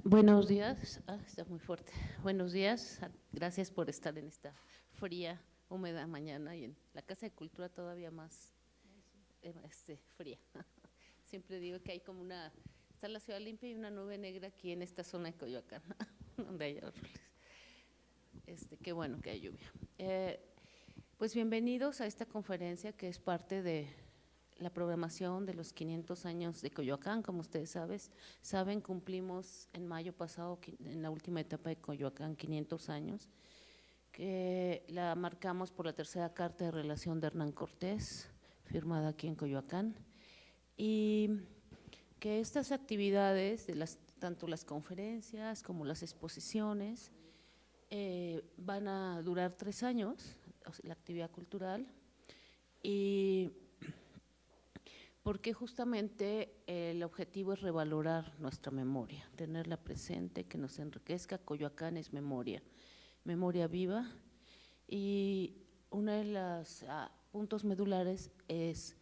Buenos días, está muy fuerte. Buenos días, gracias por estar en esta fría, húmeda mañana y en la Casa de Cultura todavía más fría. Siempre digo que hay como está la ciudad limpia y una nube negra aquí en esta zona de Coyoacán, donde hay árboles. Qué bueno que hay lluvia. Pues bienvenidos a esta conferencia que es parte de la programación de los 500 años de Coyoacán. Como ustedes saben, cumplimos en mayo pasado, en la última etapa de Coyoacán, 500 años, que la marcamos por la tercera carta de relación de Hernán Cortés, firmada aquí en Coyoacán, y que estas actividades, tanto las conferencias como las exposiciones, van a durar 3 años, la actividad cultural, y porque justamente el objetivo es revalorar nuestra memoria, tenerla presente, que nos enriquezca. Coyoacán es memoria, memoria viva, y uno de los puntos medulares es,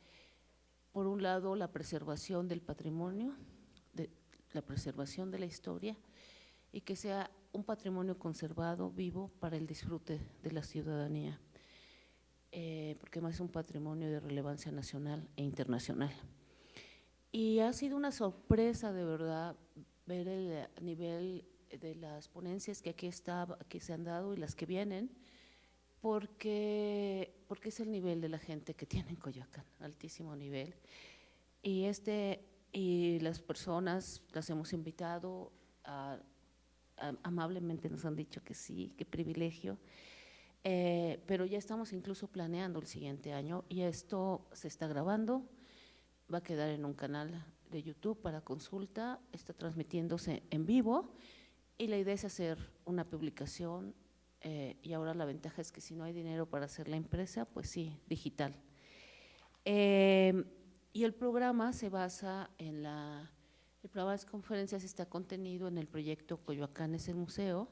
por un lado, la preservación del patrimonio, la preservación de la historia, y que sea un patrimonio conservado, vivo, para el disfrute de la ciudadanía. Porque además es un patrimonio de relevancia nacional e internacional. Y ha sido una sorpresa, de verdad, ver el nivel de las ponencias que que se han dado y las que vienen, porque es el nivel de la gente que tiene en Coyoacán, altísimo nivel. Y las personas las hemos invitado, amablemente nos han dicho que sí, qué privilegio. Pero ya estamos incluso planeando el siguiente año y esto se está grabando, va a quedar en un canal de YouTube para consulta, está transmitiéndose en vivo y la idea es hacer una publicación, y ahora la ventaja es que si no hay dinero para hacer la impresa, pues sí, digital. Y el programa se basa el programa de conferencias está contenido en el proyecto Coyoacán es el museo,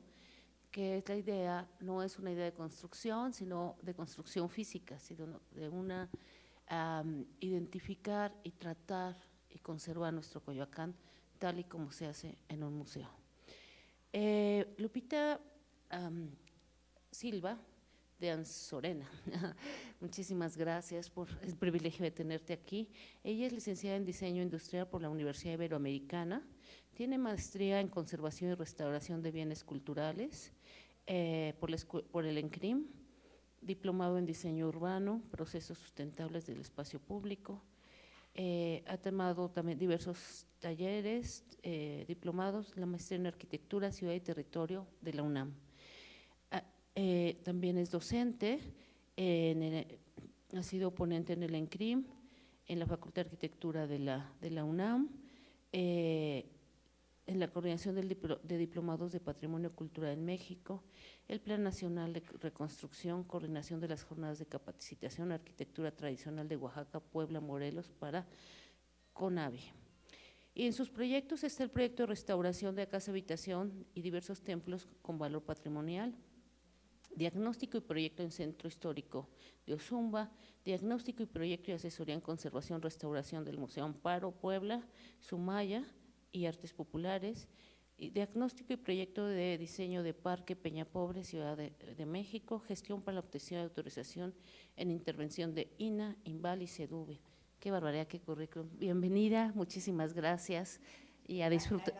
que es la idea, no es una idea de construcción, sino de construcción física, sino de identificar y tratar y conservar nuestro Coyoacán tal y como se hace en un museo. Lupita Silva de Anzorena, muchísimas gracias por el privilegio de tenerte aquí. Ella es licenciada en Diseño Industrial por la Universidad Iberoamericana, tiene maestría en Conservación y Restauración de Bienes Culturales por el ENCRIM, diplomado en Diseño Urbano, Procesos Sustentables del Espacio Público. Ha tomado también diversos talleres, diplomados, la maestría en Arquitectura, Ciudad y Territorio de la UNAM. También es docente, ha sido ponente en el ENCRIM, en la Facultad de Arquitectura de la UNAM, en la coordinación de diplomados de Patrimonio Cultural en México, el Plan Nacional de Reconstrucción, coordinación de las jornadas de capacitación Arquitectura Tradicional de Oaxaca, Puebla, Morelos para CONAVI. Y en sus proyectos está el proyecto de restauración de casa habitación y diversos templos con valor patrimonial, diagnóstico y proyecto en Centro Histórico de Ozumba, diagnóstico y proyecto y asesoría en conservación, restauración del Museo Amparo, Puebla, Sumaya y Artes Populares, y diagnóstico y proyecto de diseño de Parque Peñapobre, Ciudad de México, gestión para la obtención de autorización en intervención de INA, INVAL y SEDUVE. Qué barbaridad, qué currículum. Bienvenida, muchísimas gracias y a disfrutar.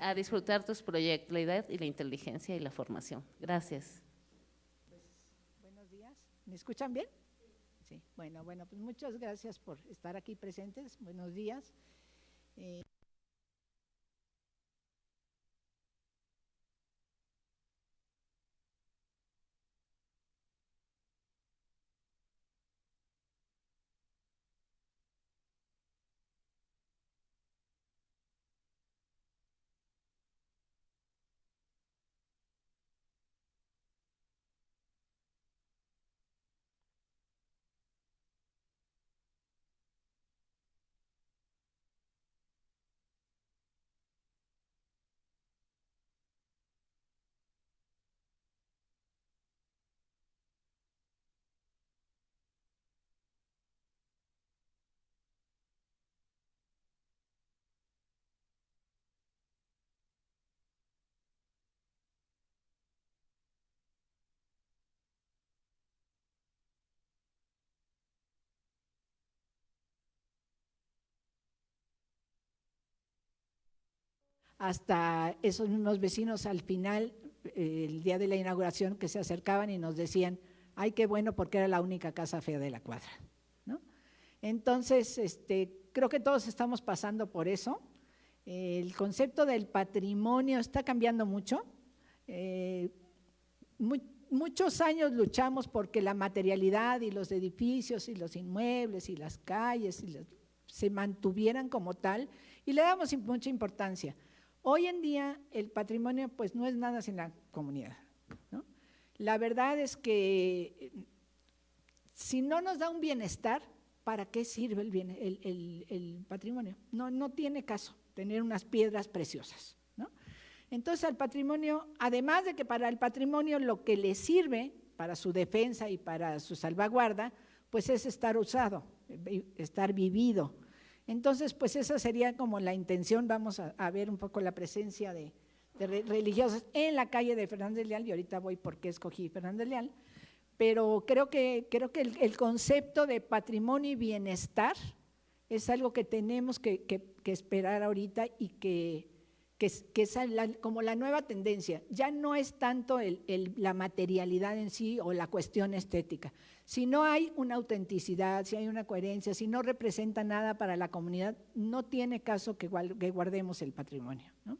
A disfrutar tus proyectos, la edad y la inteligencia y la formación. Gracias. Pues, buenos días. ¿Me escuchan bien? Sí. Bueno, pues muchas gracias por estar aquí presentes. Buenos días. hasta esos mismos vecinos al final, el día de la inauguración, que se acercaban y nos decían, ay, qué bueno, porque era la única casa fea de la cuadra, ¿no? Entonces, creo que todos estamos pasando por eso. El concepto del patrimonio está cambiando mucho. Muchos años luchamos porque la materialidad y los edificios y los inmuebles y las calles se mantuvieran como tal y le damos mucha importancia. Hoy en día el patrimonio pues no es nada sin la comunidad, ¿no? La verdad es que si no nos da un bienestar, ¿para qué sirve el patrimonio? No tiene caso tener unas piedras preciosas, ¿no? Entonces al patrimonio, además de que para el patrimonio lo que le sirve para su defensa y para su salvaguarda, pues es estar usado, estar vivido. Entonces, pues esa sería como la intención. Vamos a ver un poco la presencia de religiosas en la calle de Fernández Leal, y ahorita voy por qué escogí Fernández Leal, pero creo que el concepto de patrimonio y bienestar es algo que tenemos que esperar ahorita y que es como la nueva tendencia. Ya no es tanto la materialidad en sí o la cuestión estética. Si no hay una autenticidad, si hay una coherencia, si no representa nada para la comunidad, no tiene caso que guardemos el patrimonio, ¿no?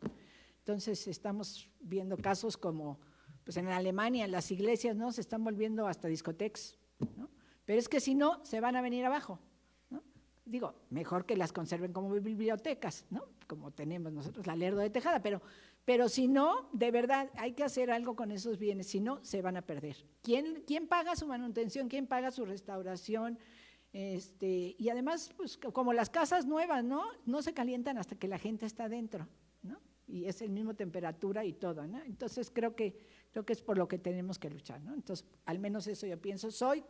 Entonces estamos viendo casos como, pues en Alemania las iglesias, ¿no?, se están volviendo hasta discotecas, ¿no? Pero es que si no, se van a venir abajo, ¿no? Digo, mejor que las conserven como bibliotecas, ¿no?, como tenemos nosotros la Lerdo de Tejada, pero si no, de verdad hay que hacer algo con esos bienes, si no, se van a perder. ¿Quién paga su manutención? ¿Quién paga su restauración? Y además, pues como las casas nuevas, ¿no?, no se calientan hasta que la gente está dentro, ¿no?, y es el mismo temperatura y todo, ¿no? Entonces creo que es por lo que tenemos que luchar, ¿no? Entonces, al menos eso yo pienso. Soy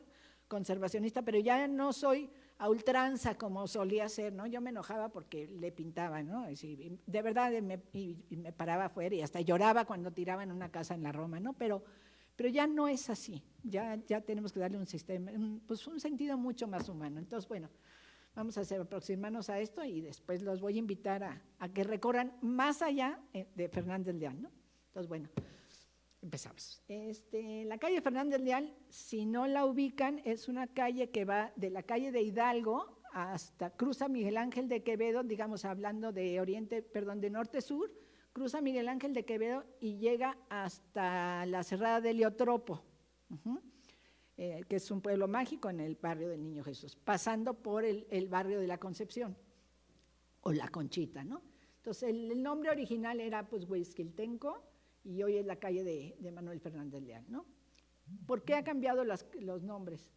conservacionista, pero ya no soy a ultranza como solía ser, ¿no? Yo me enojaba porque le pintaba, ¿no? De verdad me paraba afuera y hasta lloraba cuando tiraban una casa en la Roma, ¿no? Pero ya no es así. Ya tenemos que darle un sistema, pues un sentido mucho más humano. Entonces, bueno, vamos a aproximarnos a esto y después los voy a invitar a que recorran más allá de Fernández Leal, ¿no? Entonces, bueno, empezamos. La calle Fernández Leal, si no la ubican, es una calle que va de la calle de Hidalgo hasta cruza Miguel Ángel de Quevedo, digamos hablando de de norte-sur, cruza Miguel Ángel de Quevedo y llega hasta la Cerrada de Heliotropo. Que es un pueblo mágico en el barrio del Niño Jesús, pasando por el barrio de la Concepción, o La Conchita, ¿no? Entonces, el nombre original era pues Huixquiltenco, y hoy es la calle de Manuel Fernández Leal, ¿no? ¿Por qué ha cambiado los nombres?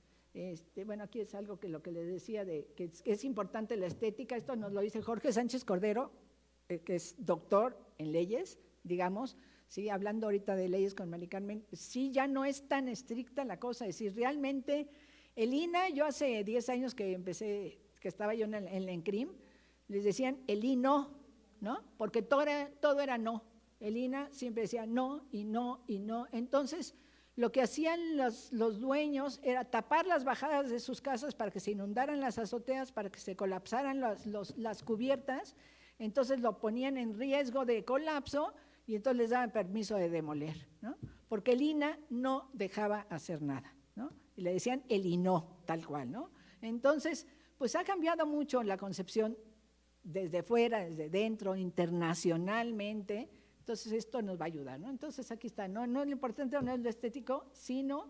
Bueno, aquí es algo que lo que les decía, que es importante la estética. Esto nos lo dice Jorge Sánchez Cordero, que es doctor en leyes, digamos. Sí, hablando ahorita de leyes con Mari Carmen, sí, ya no es tan estricta la cosa. Es decir, realmente el INA, yo hace 10 años que empecé, que estaba yo en la ENCRIM, les decían el INO, ¿no? Porque todo era no. El INA siempre decía no y no y no. Entonces, lo que hacían los dueños era tapar las bajadas de sus casas para que se inundaran las azoteas, para que se colapsaran las cubiertas. Entonces lo ponían en riesgo de colapso y entonces les daban permiso de demoler, ¿no? Porque el INA no dejaba hacer nada, ¿no? Y le decían el INO, tal cual, ¿no? Entonces, pues ha cambiado mucho la concepción desde fuera, desde dentro, internacionalmente. Entonces esto nos va a ayudar, ¿no? Entonces aquí está, no lo importante no es lo estético, sino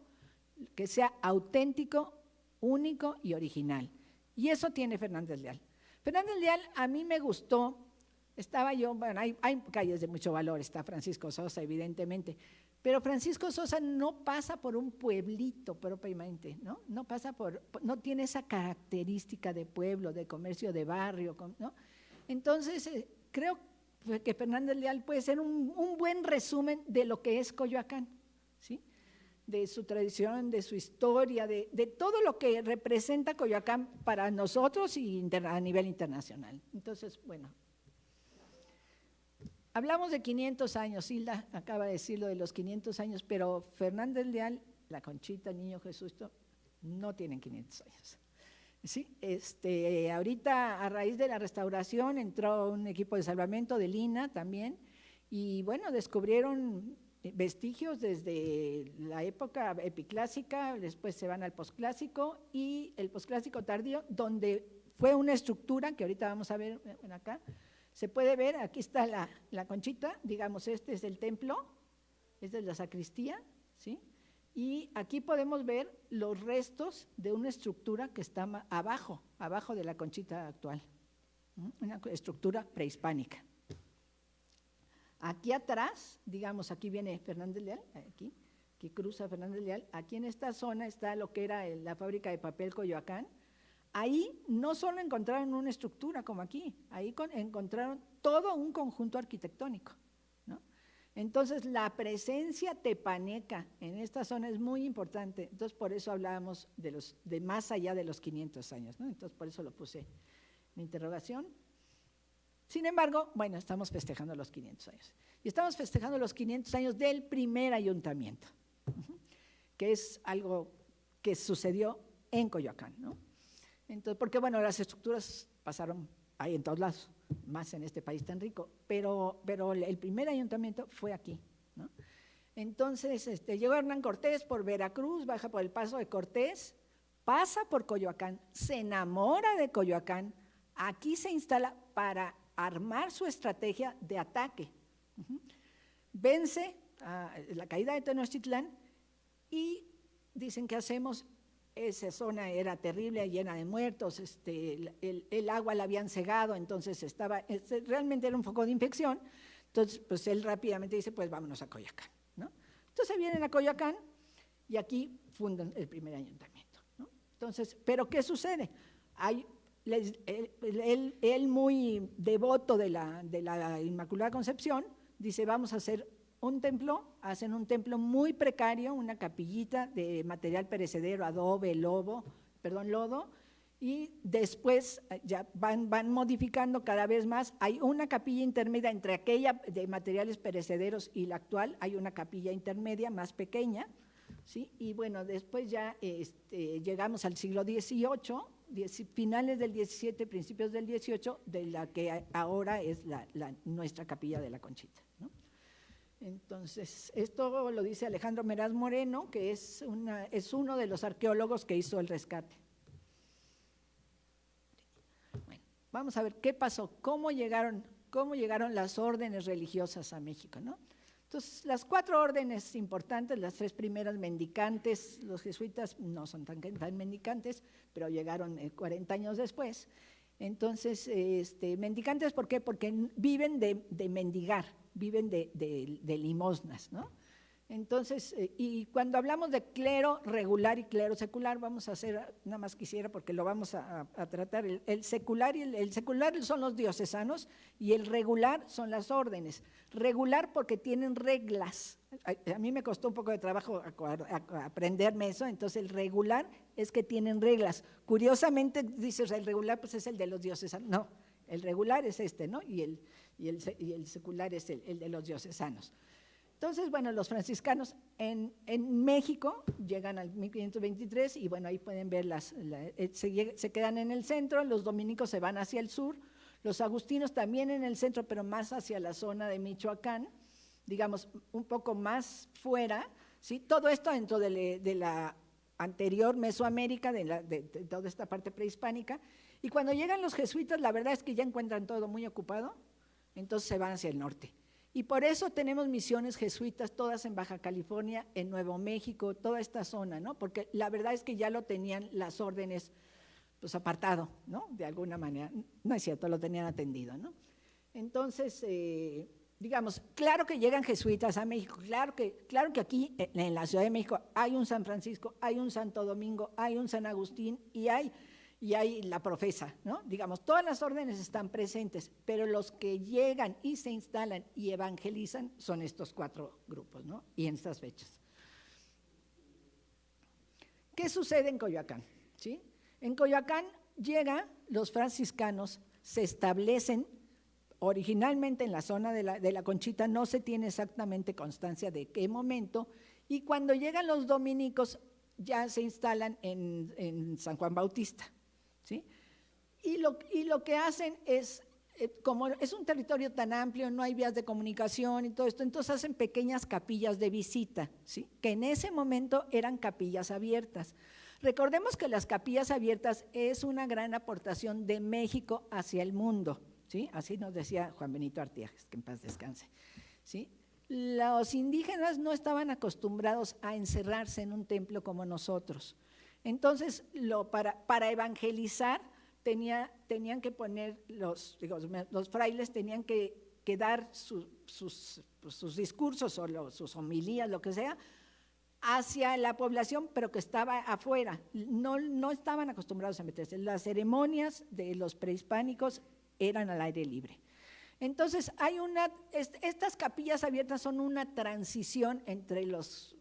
que sea auténtico, único y original. Y eso tiene Fernández Leal. Fernández Leal a mí me gustó. Estaba yo, bueno, hay calles de mucho valor, está Francisco Sosa, evidentemente, pero Francisco Sosa no pasa por un pueblito propiamente, ¿no? No tiene esa característica de pueblo, de comercio de barrio, ¿no? Entonces, creo que Fernández Leal puede ser un buen resumen de lo que es Coyoacán, ¿sí? De su tradición, de su historia, de todo lo que representa Coyoacán para nosotros y a nivel internacional. Entonces, bueno. Hablamos de 500 años, Hilda acaba de decir lo de los 500 años, pero Fernández Leal, La Conchita, el Niño Jesús, no tienen 500 años. Sí, ahorita a raíz de la restauración entró un equipo de salvamento del INAH también, y bueno, descubrieron vestigios desde la época epiclásica, después se van al posclásico y el posclásico tardío, donde fue una estructura que ahorita vamos a ver acá. Se puede ver, aquí está la conchita, digamos, este es el templo, esta es la sacristía, ¿sí? Y aquí podemos ver los restos de una estructura que está abajo de la conchita actual, una estructura prehispánica. Aquí atrás, digamos, aquí viene Fernández Leal, aquí cruza Fernández Leal, aquí en esta zona está lo que era la fábrica de papel Coyoacán. Ahí no solo encontraron una estructura como aquí, ahí encontraron todo un conjunto arquitectónico, ¿no? Entonces, la presencia tepaneca en esta zona es muy importante, entonces por eso hablábamos de más allá de los 500 años, ¿no? Entonces, por eso lo puse en interrogación. Sin embargo, bueno, estamos festejando los 500 años. Y estamos festejando los 500 años del primer ayuntamiento, que es algo que sucedió en Coyoacán, ¿no? Entonces, porque bueno, las estructuras pasaron ahí en todos lados, más en este país tan rico, pero el primer ayuntamiento fue aquí, ¿no? Entonces, llegó Hernán Cortés por Veracruz, baja por el Paso de Cortés, pasa por Coyoacán, se enamora de Coyoacán, aquí se instala para armar su estrategia de ataque. Vence la caída de Tenochtitlán y dicen, ¿qué hacemos? Esa zona era terrible, llena de muertos, el agua la habían cegado, entonces realmente era un foco de infección. Entonces, pues él rápidamente dice, pues vámonos a Coyoacán, ¿no? Entonces vienen a Coyoacán y aquí fundan el primer ayuntamiento, ¿no? Entonces, ¿pero qué sucede? Él muy devoto de la Inmaculada Concepción, dice, vamos a hacer un templo, hacen un templo muy precario, una capillita de material perecedero, adobe, lodo, y después ya van modificando cada vez más. Hay una capilla intermedia entre aquella de materiales perecederos y la actual, hay una capilla intermedia más pequeña, ¿sí? Y bueno, después ya llegamos al siglo XVIII, finales del XVII, principios del XVIII, de la que ahora es nuestra capilla de la Conchita, ¿no? Entonces, esto lo dice Alejandro Meraz Moreno, que es uno de los arqueólogos que hizo el rescate. Bueno, vamos a ver qué pasó, cómo llegaron las órdenes religiosas a México, ¿no? Entonces, las 4 órdenes importantes, las 3 primeras mendicantes, los jesuitas no son tan mendicantes, pero llegaron 40 años después. Entonces, mendicantes, ¿por qué? Porque viven de mendigar, viven de limosnas, ¿no? Entonces, y cuando hablamos de clero regular y clero secular, vamos a hacer, nada más quisiera porque lo vamos a tratar, el secular y el secular son los diocesanos y el regular son las órdenes. Regular porque tienen reglas. A mí me costó un poco de trabajo aprenderme eso, entonces el regular es que tienen reglas. Curiosamente dices, el regular pues es el de los diocesanos. No, el regular es ¿no? Y el secular es el de los diocesanos. Entonces, bueno, los franciscanos en México llegan al 1523 y bueno, ahí pueden ver se quedan en el centro, los dominicos se van hacia el sur, los agustinos también en el centro, pero más hacia la zona de Michoacán, digamos, un poco más fuera, ¿sí? Todo esto dentro de la anterior Mesoamérica, de toda esta parte prehispánica, y cuando llegan los jesuitas, la verdad es que ya encuentran todo muy ocupado, entonces se van hacia el norte. Y por eso tenemos misiones jesuitas todas en Baja California, en Nuevo México, toda esta zona, ¿no? Porque la verdad es que ya lo tenían las órdenes, pues apartado, ¿no? De alguna manera, no es cierto, lo tenían atendido, ¿no? Entonces, digamos, claro que llegan jesuitas a México, claro que aquí en la Ciudad de México hay un San Francisco, hay un Santo Domingo, hay un San Agustín y hay la profesa, ¿no? Digamos, todas las órdenes están presentes, pero los que llegan y se instalan y evangelizan son estos 4 grupos, ¿no? Y en estas fechas. ¿Qué sucede en Coyoacán? ¿Sí? En Coyoacán llegan los franciscanos, se establecen originalmente en la zona de la Conchita, no se tiene exactamente constancia de qué momento, y cuando llegan los dominicos ya se instalan en San Juan Bautista. ¿sí? Y lo que hacen es, como es un territorio tan amplio, no hay vías de comunicación y todo esto, entonces hacen pequeñas capillas de visita, ¿sí? Que en ese momento eran capillas abiertas. Recordemos que las capillas abiertas es una gran aportación de México hacia el mundo, ¿sí? Así nos decía Juan Benito Artiajes, que en paz descanse, ¿sí? Los indígenas no estaban acostumbrados a encerrarse en un templo como nosotros. Entonces, para evangelizar, tenían que poner, los frailes tenían que dar sus discursos o sus homilías, lo que sea, hacia la población, pero que estaba afuera. No estaban acostumbrados a meterse. Las ceremonias de los prehispánicos eran al aire libre. Entonces, estas capillas abiertas son una transición entre las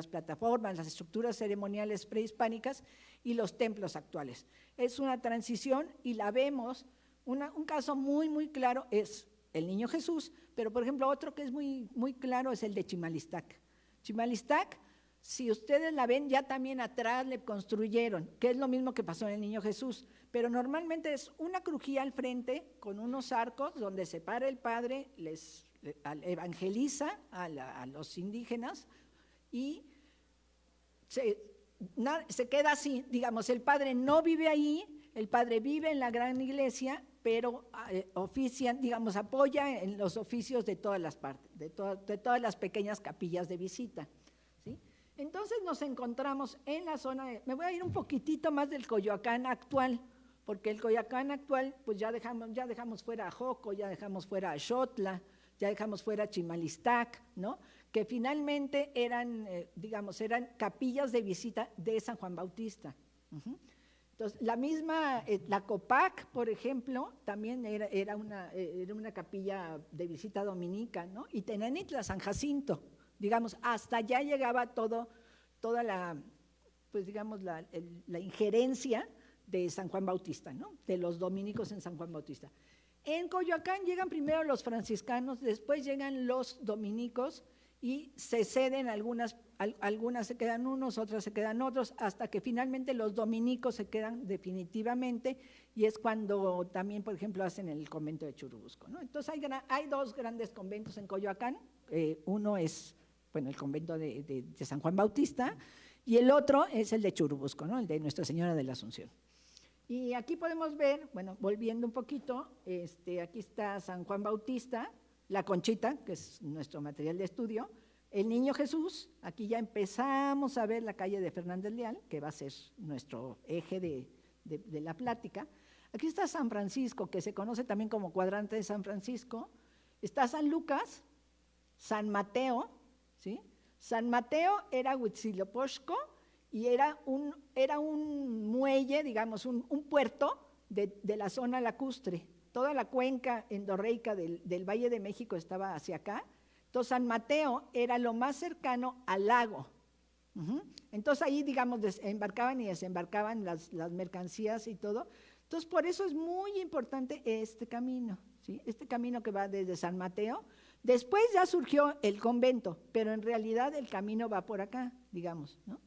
plataformas, las estructuras ceremoniales prehispánicas y los templos actuales. Es una transición y la vemos, un caso muy, muy claro es el Niño Jesús, pero por ejemplo otro que es muy, muy claro es el de Chimalistac. Chimalistac, si ustedes la ven, ya también atrás le construyeron, que es lo mismo que pasó en el Niño Jesús, pero normalmente es una crujía al frente con unos arcos donde se para el padre, evangeliza a los indígenas y se queda así, digamos, el padre no vive ahí, el padre vive en la gran iglesia, pero ofician, digamos, apoya en los oficios de todas las partes, de todas las pequeñas capillas de visita, ¿sí? Entonces nos encontramos en la zona me voy a ir un poquitito más del Coyoacán actual, porque el Coyoacán actual, pues ya dejamos fuera a Joco, ya dejamos fuera a Xotla, ya dejamos fuera a Chimalistac, ¿no? Que finalmente eran capillas de visita de San Juan Bautista. Entonces, la Copac, por ejemplo, también era una capilla de visita dominica, ¿no? Y Tenanitla, San Jacinto, digamos, hasta allá llegaba toda la injerencia de San Juan Bautista, ¿no? De los dominicos en San Juan Bautista. En Coyoacán llegan primero los franciscanos, después llegan los dominicos y se ceden algunas se quedan unos, otras se quedan otros, hasta que finalmente los dominicos se quedan definitivamente y es cuando también, por ejemplo, hacen el convento de Churubusco, ¿no? Entonces hay dos grandes conventos en Coyoacán, uno es, el convento de San Juan Bautista y el otro es el de Churubusco, ¿no? El de Nuestra Señora de la Asunción. Y aquí podemos ver, volviendo un poquito, aquí está San Juan Bautista, la Conchita, que es nuestro material de estudio, el Niño Jesús, aquí ya empezamos a ver la calle de Fernández Leal, que va a ser nuestro eje de la plática. Aquí está San Francisco, que se conoce también como cuadrante de San Francisco, está San Lucas, San Mateo, ¿sí? San Mateo era Huitzilopochtli y era un muelle, digamos, un puerto de la zona lacustre. Toda la cuenca endorreica del Valle de México estaba hacia acá. Entonces, San Mateo era lo más cercano al lago. Entonces, ahí, digamos, embarcaban y desembarcaban las mercancías y todo. Entonces, por eso es muy importante este camino, ¿sí? Este camino que va desde San Mateo. Después ya surgió el convento, pero en realidad el camino va por acá, digamos, ¿no?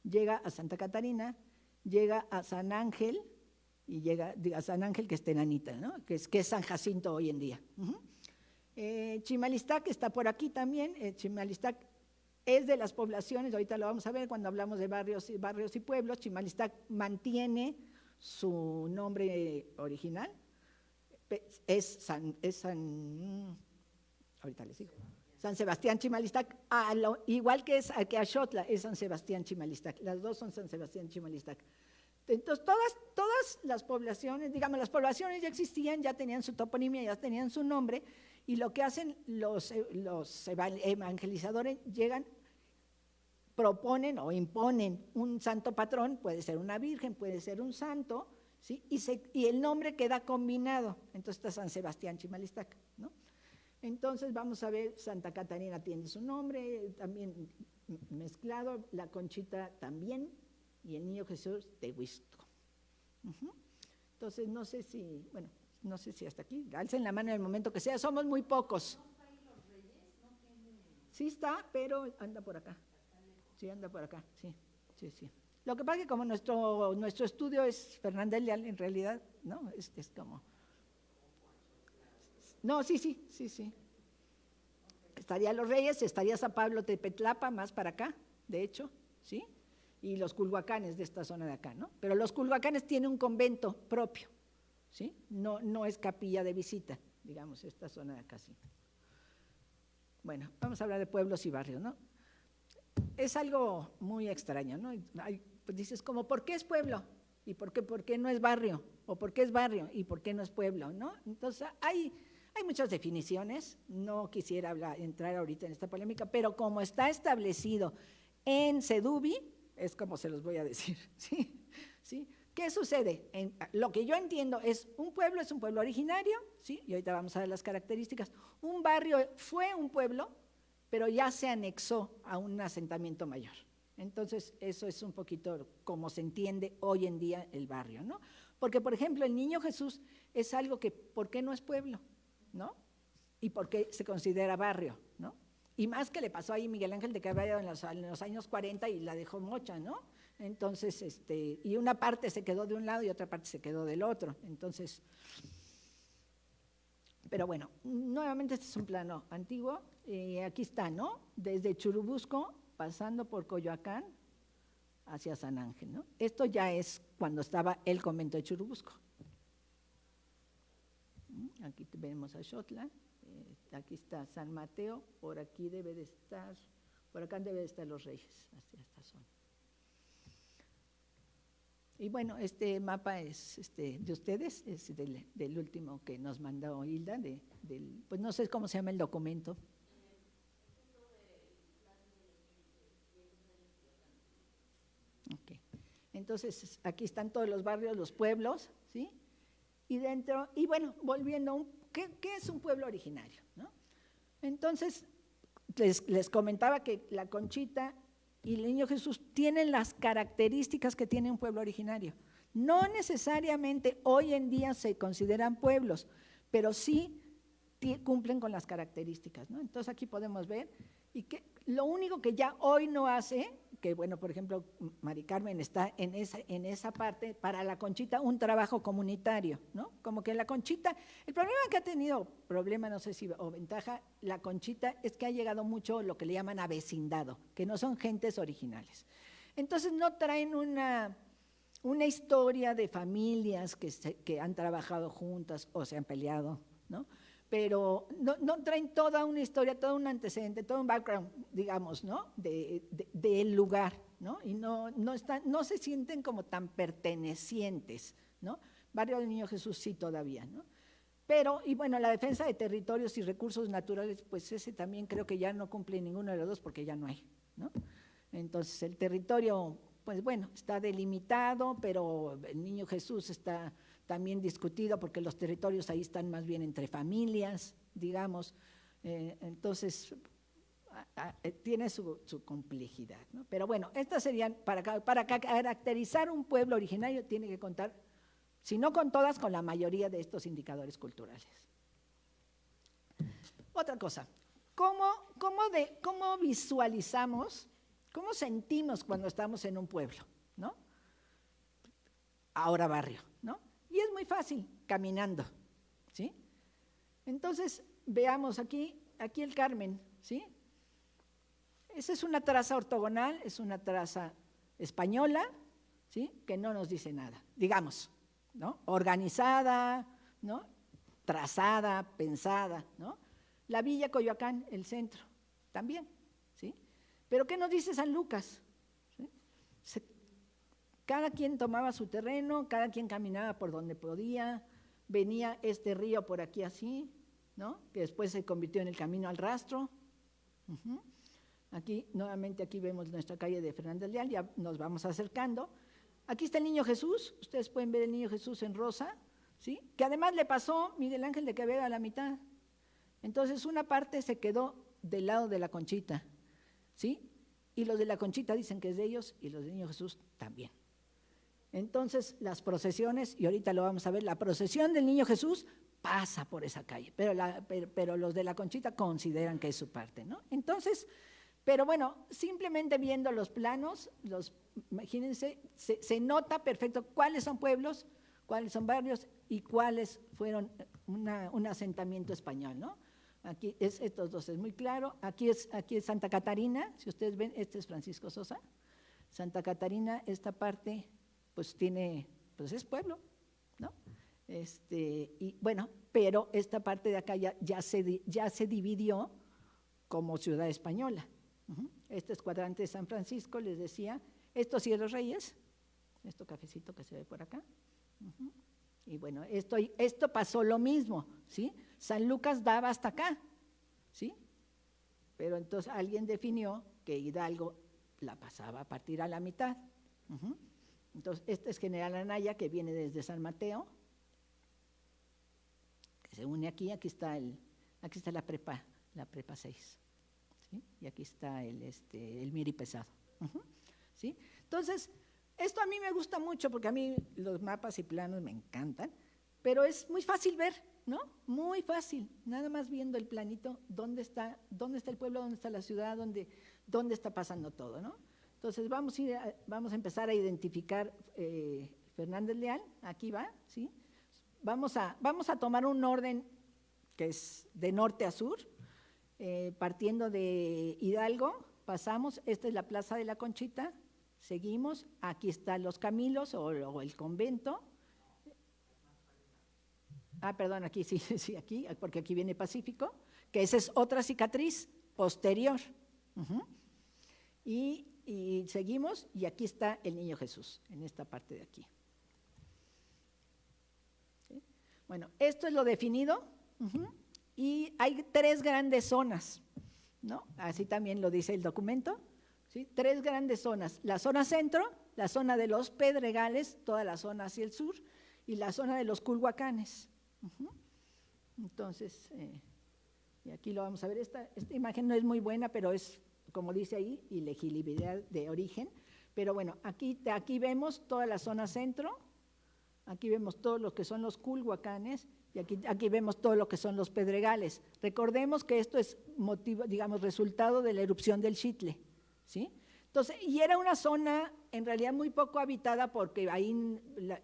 Llega a Santa Catarina, llega a San Ángel, y llega a San Ángel, que es Tenanita, ¿no? que es San Jacinto hoy en día. Chimalistac está por aquí también. Chimalistac es de las poblaciones, ahorita lo vamos a ver cuando hablamos de barrios y pueblos. Chimalistac mantiene su nombre original, ahorita les digo, San Sebastián Chimalistac, igual que Axotla, es San Sebastián Chimalistac, las dos son San Sebastián Chimalistac. Entonces, todas las poblaciones, digamos, las poblaciones ya existían, ya tenían su toponimia, ya tenían su nombre, y lo que hacen los evangelizadores llegan, proponen o imponen un santo patrón, puede ser una virgen, puede ser un santo, ¿sí? Y el nombre queda combinado, entonces está San Sebastián Chimalistac, ¿no? Entonces vamos a ver, Santa Catarina tiene su nombre, también mezclado, la Conchita también, y el Niño Jesús de Huixco. Entonces no sé si hasta aquí, alcen la mano en el momento que sea, somos muy pocos. Sí está, pero anda por acá. Sí, anda por acá, sí. Lo que pasa es que como nuestro estudio es Fernández Leal, en realidad, ¿no? Es como… No, sí. Estaría Los Reyes, estaría San Pablo Tepetlapa, más para acá, de hecho, ¿sí? Y los Culhuacanes de esta zona de acá, ¿no? Pero los Culhuacanes tienen un convento propio, ¿sí? No es capilla de visita, digamos, esta zona de acá, sí. Bueno, vamos a hablar de pueblos y barrios, ¿no? Es algo muy extraño, ¿no? Pues dices, como, ¿por qué es pueblo? ¿Y por qué no es barrio? ¿O por qué es barrio? ¿Y por qué no es pueblo? ¿No? Entonces, hay muchas definiciones, no quisiera entrar ahorita en esta polémica, pero como está establecido en CEDUBI, es como se los voy a decir, ¿sí? ¿Qué sucede? Lo que yo entiendo es un pueblo originario, ¿sí? Y ahorita vamos a ver las características. Un barrio fue un pueblo, pero ya se anexó a un asentamiento mayor. Entonces, eso es un poquito como se entiende hoy en día el barrio, ¿no? Porque, por ejemplo, el Niño Jesús es algo que, ¿por qué no es pueblo? ¿No? ¿Y por qué se considera barrio? ¿No? Y más que le pasó ahí Miguel Ángel de Quevedo en los años 40 y la dejó mocha, ¿no? Entonces, y una parte se quedó de un lado y otra parte se quedó del otro. Entonces, pero bueno, nuevamente este es un plano antiguo. Aquí está, ¿no? Desde Churubusco, pasando por Coyoacán, hacia San Ángel, ¿no? Esto ya es cuando estaba el convento de Churubusco. Aquí vemos a Xotla, aquí está San Mateo, por aquí debe de estar, por acá debe de estar Los Reyes, hacia esta zona. Y bueno, este mapa es de ustedes, es del último que nos mandó Hilda, pues no sé cómo se llama el documento. Okay. Entonces, aquí están todos los barrios, los pueblos, ¿sí? Y dentro, y bueno, volviendo, ¿qué es un pueblo originario? ¿No? Entonces, les comentaba que la Conchita y el Niño Jesús tienen las características que tiene un pueblo originario. No necesariamente hoy en día se consideran pueblos, pero sí cumplen con las características, ¿no? Entonces aquí podemos ver, y que lo único que ya hoy no hace, que bueno, por ejemplo, Mari Carmen está en esa parte, para la Conchita un trabajo comunitario, ¿no? Como que la Conchita, el problema que ha tenido, no sé si, o ventaja, la Conchita es que ha llegado mucho lo que le llaman avecindado, que no son gentes originales. Entonces no traen una historia de familias que han trabajado juntas o se han peleado, ¿no? Pero no traen toda una historia, todo un antecedente, todo un background, digamos, ¿no? Del lugar, ¿no? Y no se sienten como tan pertenecientes, ¿no? Barrio del Niño Jesús sí todavía, ¿no? Pero, y bueno, la defensa de territorios y recursos naturales, pues ese también creo que ya no cumple ninguno de los dos porque ya no hay, ¿no? Entonces el territorio, pues bueno, está delimitado, pero el Niño Jesús está también discutido porque los territorios ahí están más bien entre familias, digamos, entonces tiene su complejidad, ¿no? Pero bueno, estas serían, para caracterizar un pueblo originario tiene que contar, si no con todas, con la mayoría de estos indicadores culturales. Otra cosa, ¿cómo visualizamos, cómo sentimos cuando estamos en un pueblo, ¿no? Ahora barrio, ¿no? Y es muy fácil, caminando, ¿sí? Entonces, veamos aquí el Carmen, ¿sí? Esa es una traza ortogonal, es una traza española, ¿sí? Que no nos dice nada, digamos, ¿no? Organizada, ¿no? Trazada, pensada, ¿no? La Villa Coyoacán, el centro, también, ¿sí? Pero ¿qué nos dice San Lucas? ¿Sí? Cada quien tomaba su terreno, cada quien caminaba por donde podía, venía este río por aquí así, ¿no? Que después se convirtió en el camino al rastro. Aquí, nuevamente aquí vemos nuestra calle de Fernández Leal, ya nos vamos acercando. Aquí está el Niño Jesús, ustedes pueden ver el Niño Jesús en rosa, ¿sí? Que además le pasó Miguel Ángel de Quevedo a la mitad. Entonces una parte se quedó del lado de la Conchita, ¿sí? Y los de la Conchita dicen que es de ellos y los del Niño Jesús también. Entonces, las procesiones, y ahorita lo vamos a ver, la procesión del Niño Jesús pasa por esa calle, pero los de la Conchita consideran que es su parte, ¿no? Entonces, Pero bueno, simplemente viendo los planos, imagínense, se nota perfecto cuáles son pueblos, cuáles son barrios y cuáles fueron un asentamiento español, ¿no? Aquí estos dos es muy claro. Aquí es Santa Catarina, si ustedes ven, este es Francisco Sosa. Santa Catarina, esta parte, pues pues es pueblo, ¿no? Y bueno, pero esta parte de acá ya se dividió como ciudad española. Este es cuadrante de San Francisco, les decía. Estos Cielos Reyes, esto cafecito que se ve por acá. Y bueno, esto pasó lo mismo, ¿sí? San Lucas daba hasta acá, ¿sí? Pero entonces alguien definió que Hidalgo la pasaba a partir a la mitad. Entonces, este es General Anaya, que viene desde San Mateo, que se une aquí está la prepa 6, ¿sí? Y aquí está el Miri Pesado, ¿sí? Entonces, esto a mí me gusta mucho porque a mí los mapas y planos me encantan, pero es muy fácil ver, ¿no? Muy fácil, nada más viendo el planito, dónde está el pueblo, dónde está la ciudad, dónde está pasando todo, ¿no? Entonces vamos a empezar a identificar Fernández Leal, aquí va, ¿sí? Vamos a tomar un orden que es de norte a sur, partiendo de Hidalgo, pasamos, esta es la Plaza de la Conchita, seguimos, aquí están los Camilos o el convento. Perdón, aquí sí, aquí, porque aquí viene Pacífico, que esa es otra cicatriz posterior. Y seguimos, y aquí está el Niño Jesús, en esta parte de aquí. ¿Sí? Bueno, esto es lo definido, y hay 3 grandes zonas, ¿no? Así también lo dice el documento, ¿sí? 3 grandes zonas, la zona centro, la zona de los Pedregales, toda la zona hacia el sur, y la zona de los Culhuacanes. Entonces, y aquí lo vamos a ver, esta imagen no es muy buena, pero es, como dice ahí, ilegibilidad de origen, pero bueno, aquí vemos toda la zona centro, aquí vemos todo lo que son los Culhuacanes, y aquí vemos todo lo que son los Pedregales. Recordemos que esto es resultado de la erupción del Xitle, ¿sí? Entonces, y era una zona en realidad muy poco habitada porque ahí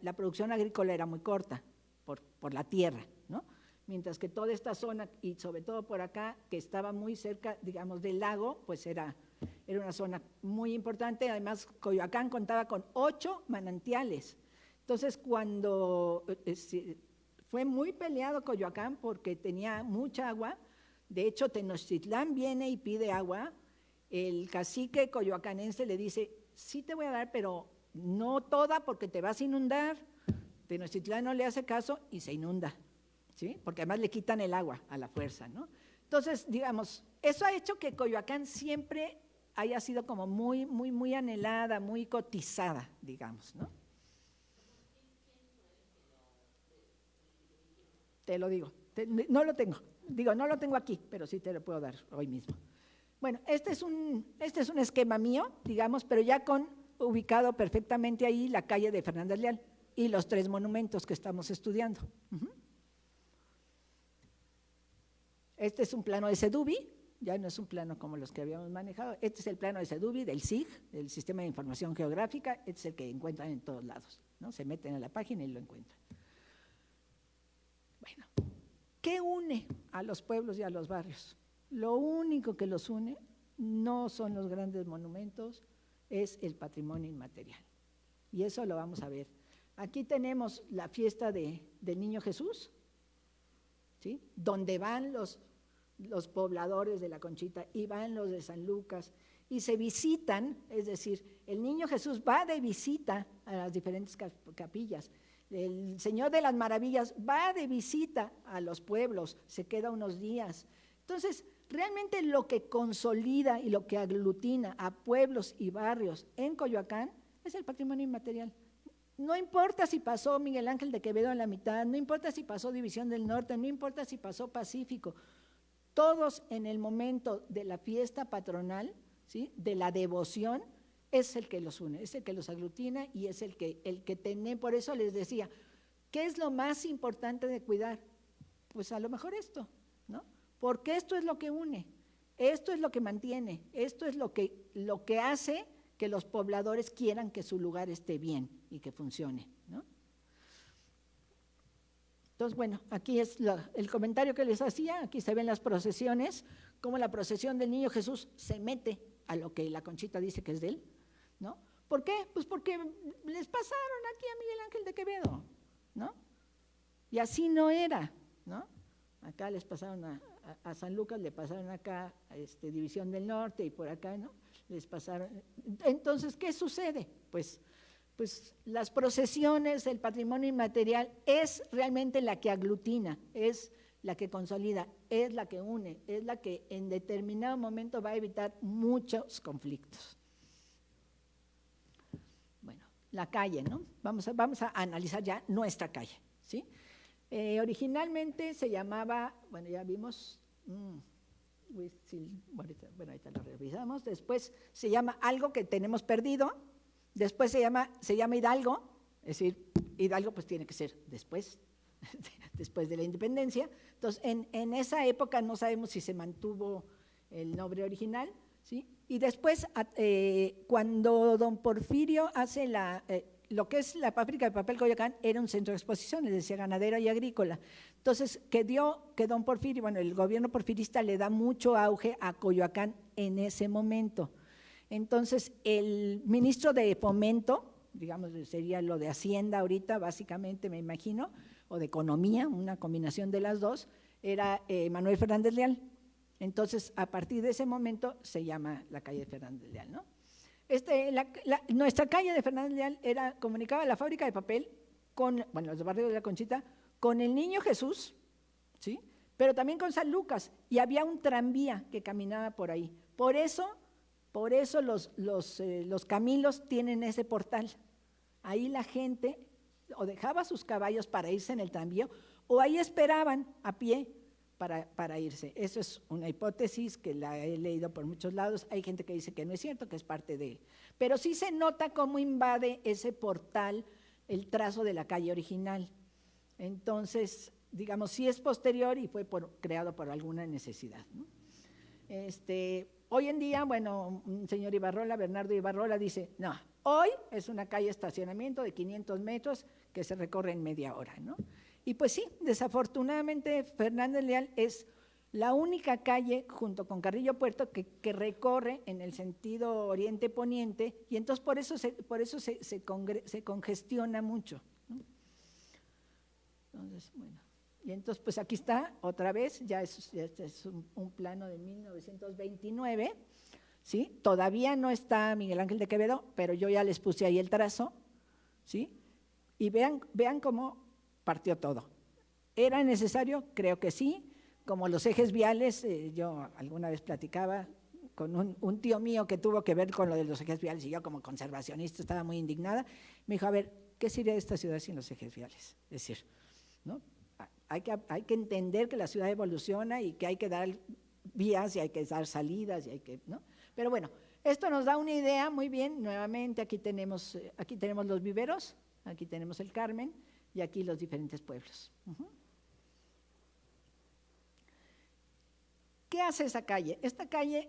la producción agrícola era muy corta, por la tierra, ¿no? Mientras que toda esta zona, y sobre todo por acá, que estaba muy cerca, del lago, pues era una zona muy importante. Además, Coyoacán contaba con 8 manantiales. Entonces, cuando fue muy peleado Coyoacán porque tenía mucha agua, de hecho, Tenochtitlán viene y pide agua, el cacique coyoacanense le dice, sí te voy a dar, pero no toda porque te vas a inundar. Tenochtitlán no le hace caso y se inunda, ¿sí? Porque además le quitan el agua a la fuerza, ¿no? Entonces, eso ha hecho que Coyoacán siempre haya sido como muy, muy, muy anhelada, muy cotizada, ¿no? Te lo digo, no lo tengo, no lo tengo aquí, pero sí te lo puedo dar hoy mismo. Bueno, este es un esquema mío, pero ya ubicado perfectamente ahí la calle de Fernández Leal y los 3 monumentos que estamos estudiando. Este es un plano de Seduvi, ya no es un plano como los que habíamos manejado. Este es el plano de Seduvi, del SIG, del Sistema de Información Geográfica. Este es el que encuentran en todos lados, ¿no? Se meten a la página y lo encuentran. Bueno, ¿qué une a los pueblos y a los barrios? Lo único que los une no son los grandes monumentos, es el patrimonio inmaterial. Y eso lo vamos a ver. Aquí tenemos la fiesta del Niño Jesús, ¿sí? Donde van los pobladores de la Conchita y van los de San Lucas y se visitan, es decir, el Niño Jesús va de visita a las diferentes capillas. El Señor de las Maravillas va de visita a los pueblos, se queda unos días. Entonces, realmente lo que consolida y lo que aglutina a pueblos y barrios en Coyoacán es el patrimonio inmaterial. No importa si pasó Miguel Ángel de Quevedo en la mitad, no importa si pasó División del Norte, no importa si pasó Pacífico, todos en el momento de la fiesta patronal, ¿sí?, de la devoción, es el que los une, es el que los aglutina y es el que tiene. Por eso les decía, ¿qué es lo más importante de cuidar? Pues a lo mejor esto, ¿no? Porque esto es lo que une. Esto es lo que mantiene, esto es lo que hace que los pobladores quieran que su lugar esté bien y que funcione, ¿no? Entonces, bueno, aquí es el comentario que les hacía, aquí se ven las procesiones, cómo la procesión del Niño Jesús se mete a lo que la Conchita dice que es de él, ¿no? ¿Por qué? Pues porque les pasaron aquí a Miguel Ángel de Quevedo, ¿no? Y así no era, ¿no? Acá les pasaron a San Lucas, le pasaron acá División del Norte y por acá, ¿no? Les pasaron. Entonces, ¿qué sucede? Pues las procesiones, el patrimonio inmaterial es realmente la que aglutina, es la que consolida, es la que une, es la que en determinado momento va a evitar muchos conflictos. Bueno, la calle, ¿no? Vamos a analizar ya nuestra calle, ¿sí? Originalmente se llamaba, bueno, ya vimos, bueno, ahorita lo revisamos, después se llama algo que tenemos perdido, después se llama Hidalgo, es decir, Hidalgo pues tiene que ser después de la independencia. Entonces, en esa época no sabemos si se mantuvo el nombre original, ¿sí? Y después, cuando don Porfirio hace lo que es la fábrica de papel Coyoacán, era un centro de exposición, les decía, ganadero y agrícola. Entonces, que don Porfirio, bueno, el gobierno porfirista le da mucho auge a Coyoacán en ese momento. Entonces, el ministro de Fomento, digamos, sería lo de Hacienda ahorita, básicamente, me imagino, o de Economía, una combinación de las dos, era Manuel Fernández Leal. Entonces, a partir de ese momento, se llama la calle de Fernández Leal, ¿no? Nuestra calle de Fernández Leal comunicaba la fábrica de papel con, bueno, los barrios de la Conchita, con el Niño Jesús, ¿sí? Pero también con San Lucas, y había un tranvía que caminaba por ahí. Por eso los camilos tienen ese portal. Ahí la gente o dejaba sus caballos para irse en el tranvía, o ahí esperaban a pie para irse. Eso es una hipótesis que la he leído por muchos lados. Hay gente que dice que no es cierto, que es parte de… Pero sí se nota cómo invade ese portal el trazo de la calle original. Entonces, digamos, sí es posterior y fue creado por alguna necesidad, ¿no? Hoy en día, bueno, un señor Ibarrola, Bernardo Ibarrola, dice, no, hoy es una calle estacionamiento de 500 metros que se recorre en media hora, ¿no? Y pues sí, desafortunadamente Fernández Leal es la única calle junto con Carrillo Puerto que recorre en el sentido oriente-poniente, y entonces por eso se congestiona mucho, ¿no? Entonces, bueno, y entonces pues aquí está otra vez, ya es un plano de 1929, ¿sí? Todavía no está Miguel Ángel de Quevedo, pero yo ya les puse ahí el trazo, ¿sí? Y vean cómo partió todo. ¿Era necesario? Creo que sí. Como los ejes viales, yo alguna vez platicaba con un tío mío que tuvo que ver con lo de los ejes viales, y yo como conservacionista estaba muy indignada. Me dijo, a ver, ¿qué sería de esta ciudad sin los ejes viales? Es decir, ¿no? Hay que entender que la ciudad evoluciona y que hay que dar vías y hay que dar salidas, ¿no? Pero bueno, esto nos da una idea muy bien. Nuevamente aquí tenemos los viveros, aquí tenemos el Carmen, y aquí los diferentes pueblos. ¿Qué hace esa calle? Esta calle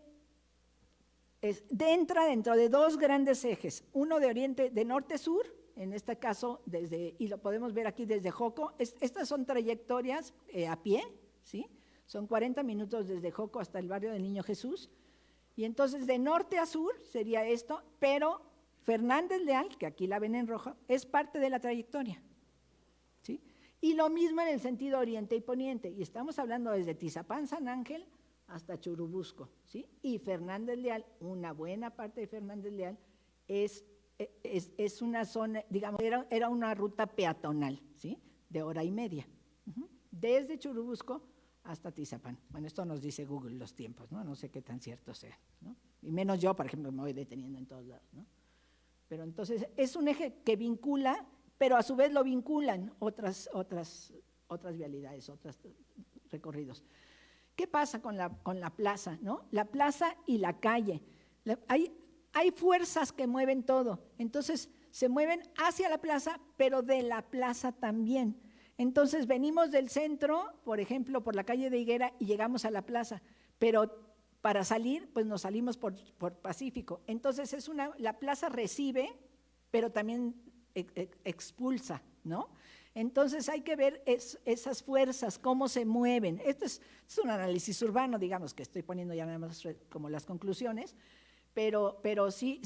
entra dentro de dos grandes ejes, uno de norte-sur, en este caso, y lo podemos ver aquí desde Joco. Estas son trayectorias a pie, ¿sí? Son 40 minutos desde Joco hasta el barrio del Niño Jesús, y entonces de norte a sur sería esto, pero Fernández Leal, que aquí la ven en rojo, es parte de la trayectoria, ¿sí? Y lo mismo en el sentido oriente y poniente, y estamos hablando desde Tizapán, San Ángel, hasta Churubusco, ¿sí? Y Fernández Leal, una buena parte de Fernández Leal es una zona, digamos, era una ruta peatonal, ¿sí? De hora y media, desde Churubusco hasta Tizapán. Bueno, esto nos dice Google los tiempos, ¿no? No sé qué tan cierto sea, ¿no? Y menos yo, por ejemplo, me voy deteniendo en todos lados, ¿no? Pero entonces es un eje que vincula, pero a su vez lo vinculan otras vialidades, otros recorridos. ¿Qué pasa con la plaza, ¿no? La plaza y la calle. Hay fuerzas que mueven todo, entonces se mueven hacia la plaza, pero de la plaza también. Entonces venimos del centro, por ejemplo, por la calle de Higuera y llegamos a la plaza, pero para salir, pues nos salimos por Pacífico. Entonces la plaza recibe, pero también expulsa, ¿no? Entonces hay que ver esas fuerzas, cómo se mueven. Esto es un análisis urbano, digamos, que estoy poniendo ya nada más como las conclusiones, pero sí,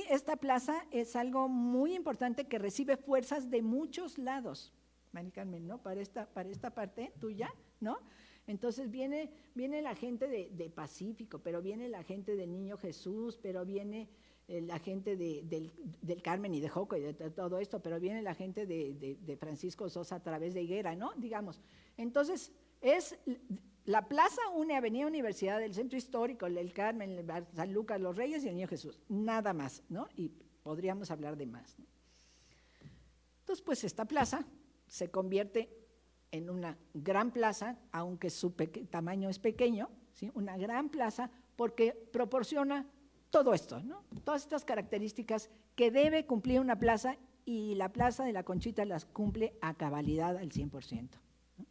esta plaza es algo muy importante que recibe fuerzas de muchos lados, Mari Carmen, ¿no? Para esta parte tuya, ¿no? Entonces viene la gente de Pacífico, pero viene la gente del Niño Jesús, pero viene la gente del Carmen y de Joco y de todo esto, pero viene la gente de Francisco Sosa a través de Higuera, ¿no? Digamos. Entonces, la plaza une Avenida Universidad, el Centro Histórico, el Carmen, San Lucas, Los Reyes y el Niño Jesús, nada más, ¿no? Y podríamos hablar de más, ¿no? Entonces, pues esta plaza se convierte en una gran plaza, aunque su tamaño es pequeño, ¿sí? Una gran plaza porque proporciona todo esto, ¿no? Todas estas características que debe cumplir una plaza, y la plaza de la Conchita las cumple a cabalidad al 100%, ¿no?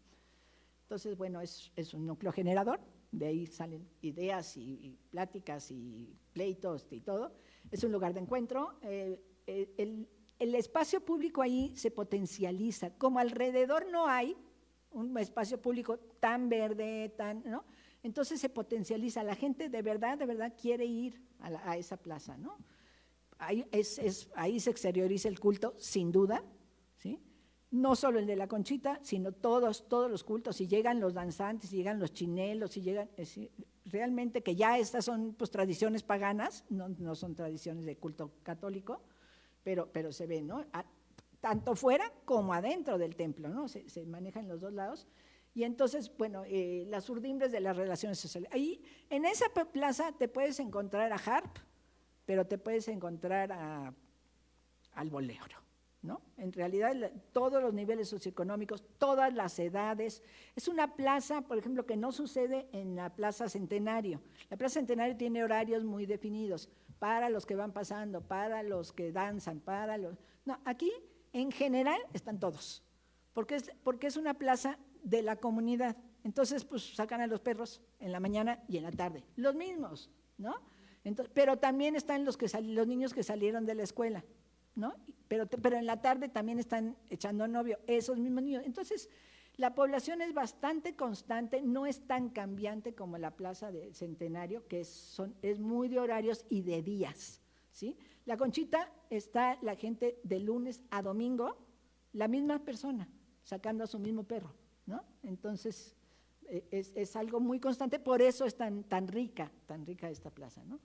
Entonces, bueno, es un núcleo generador, de ahí salen ideas y pláticas y pleitos y todo. Es un lugar de encuentro. El espacio público ahí se potencializa. Como alrededor no hay un espacio público tan verde, ¿no? Entonces se potencializa. La gente de verdad quiere ir a esa plaza, ¿no? Ahí se exterioriza el culto, sin duda, ¿sí? No solo el de la Conchita, sino todos los cultos. Si llegan los danzantes, si llegan los chinelos, si llegan, realmente que ya estas son pues tradiciones paganas, no son tradiciones de culto católico, pero se ve, ¿no? Tanto fuera como adentro del templo, ¿no? Se maneja en los dos lados. Y entonces, bueno, las urdimbres de las relaciones sociales. Ahí, en esa plaza te puedes encontrar a Harp, pero te puedes encontrar al bolero, ¿no? En realidad, todos los niveles socioeconómicos, todas las edades. Es una plaza, por ejemplo, que no sucede en la Plaza Centenario. La Plaza Centenario tiene horarios muy definidos para los que van pasando, para los que danzan, No, aquí, en general, están todos, porque es una plaza de la comunidad. Entonces, pues sacan a los perros en la mañana y en la tarde, los mismos, ¿no? Entonces, pero también están los niños que salieron de la escuela, ¿no? Pero en la tarde también están echando novio, esos mismos niños. Entonces, la población es bastante constante, no es tan cambiante como la Plaza de Centenario, que es muy de horarios y de días, ¿sí? La Conchita está la gente de lunes a domingo, la misma persona, sacando a su mismo perro, ¿no? Entonces, es algo muy constante, por eso es tan rica esta plaza, ¿no?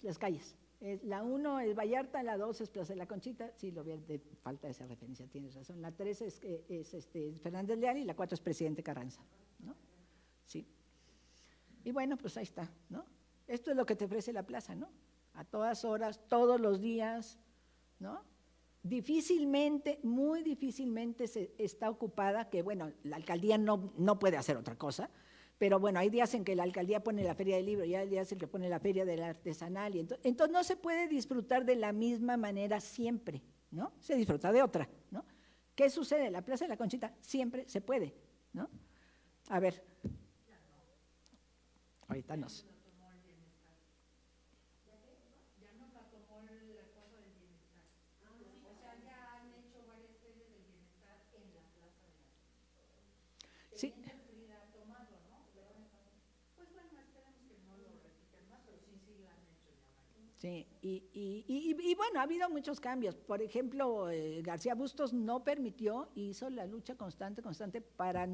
Las calles. La 1 es Vallarta, la 2 es Plaza de la Conchita, sí, falta esa referencia, tienes razón. La 3 es Fernández Leal y la 4 es Presidente Carranza, ¿no? Sí. Y bueno, pues ahí está, ¿no? Esto es lo que te ofrece la plaza, ¿no? A todas horas, todos los días, ¿no? Difícilmente, muy difícilmente está ocupada, que bueno, la alcaldía no puede hacer otra cosa, pero bueno, hay días en que la alcaldía pone la feria del libro, y hay días en que pone la feria del artesanal, y entonces no se puede disfrutar de la misma manera siempre, ¿no? Se disfruta de otra, ¿no? ¿Qué sucede? La Plaza de la Conchita siempre se puede, ¿no? A ver. Ahorita nos. Sí. Sí, y bueno, ha habido muchos cambios. Por ejemplo, García Bustos no permitió, hizo la lucha constante para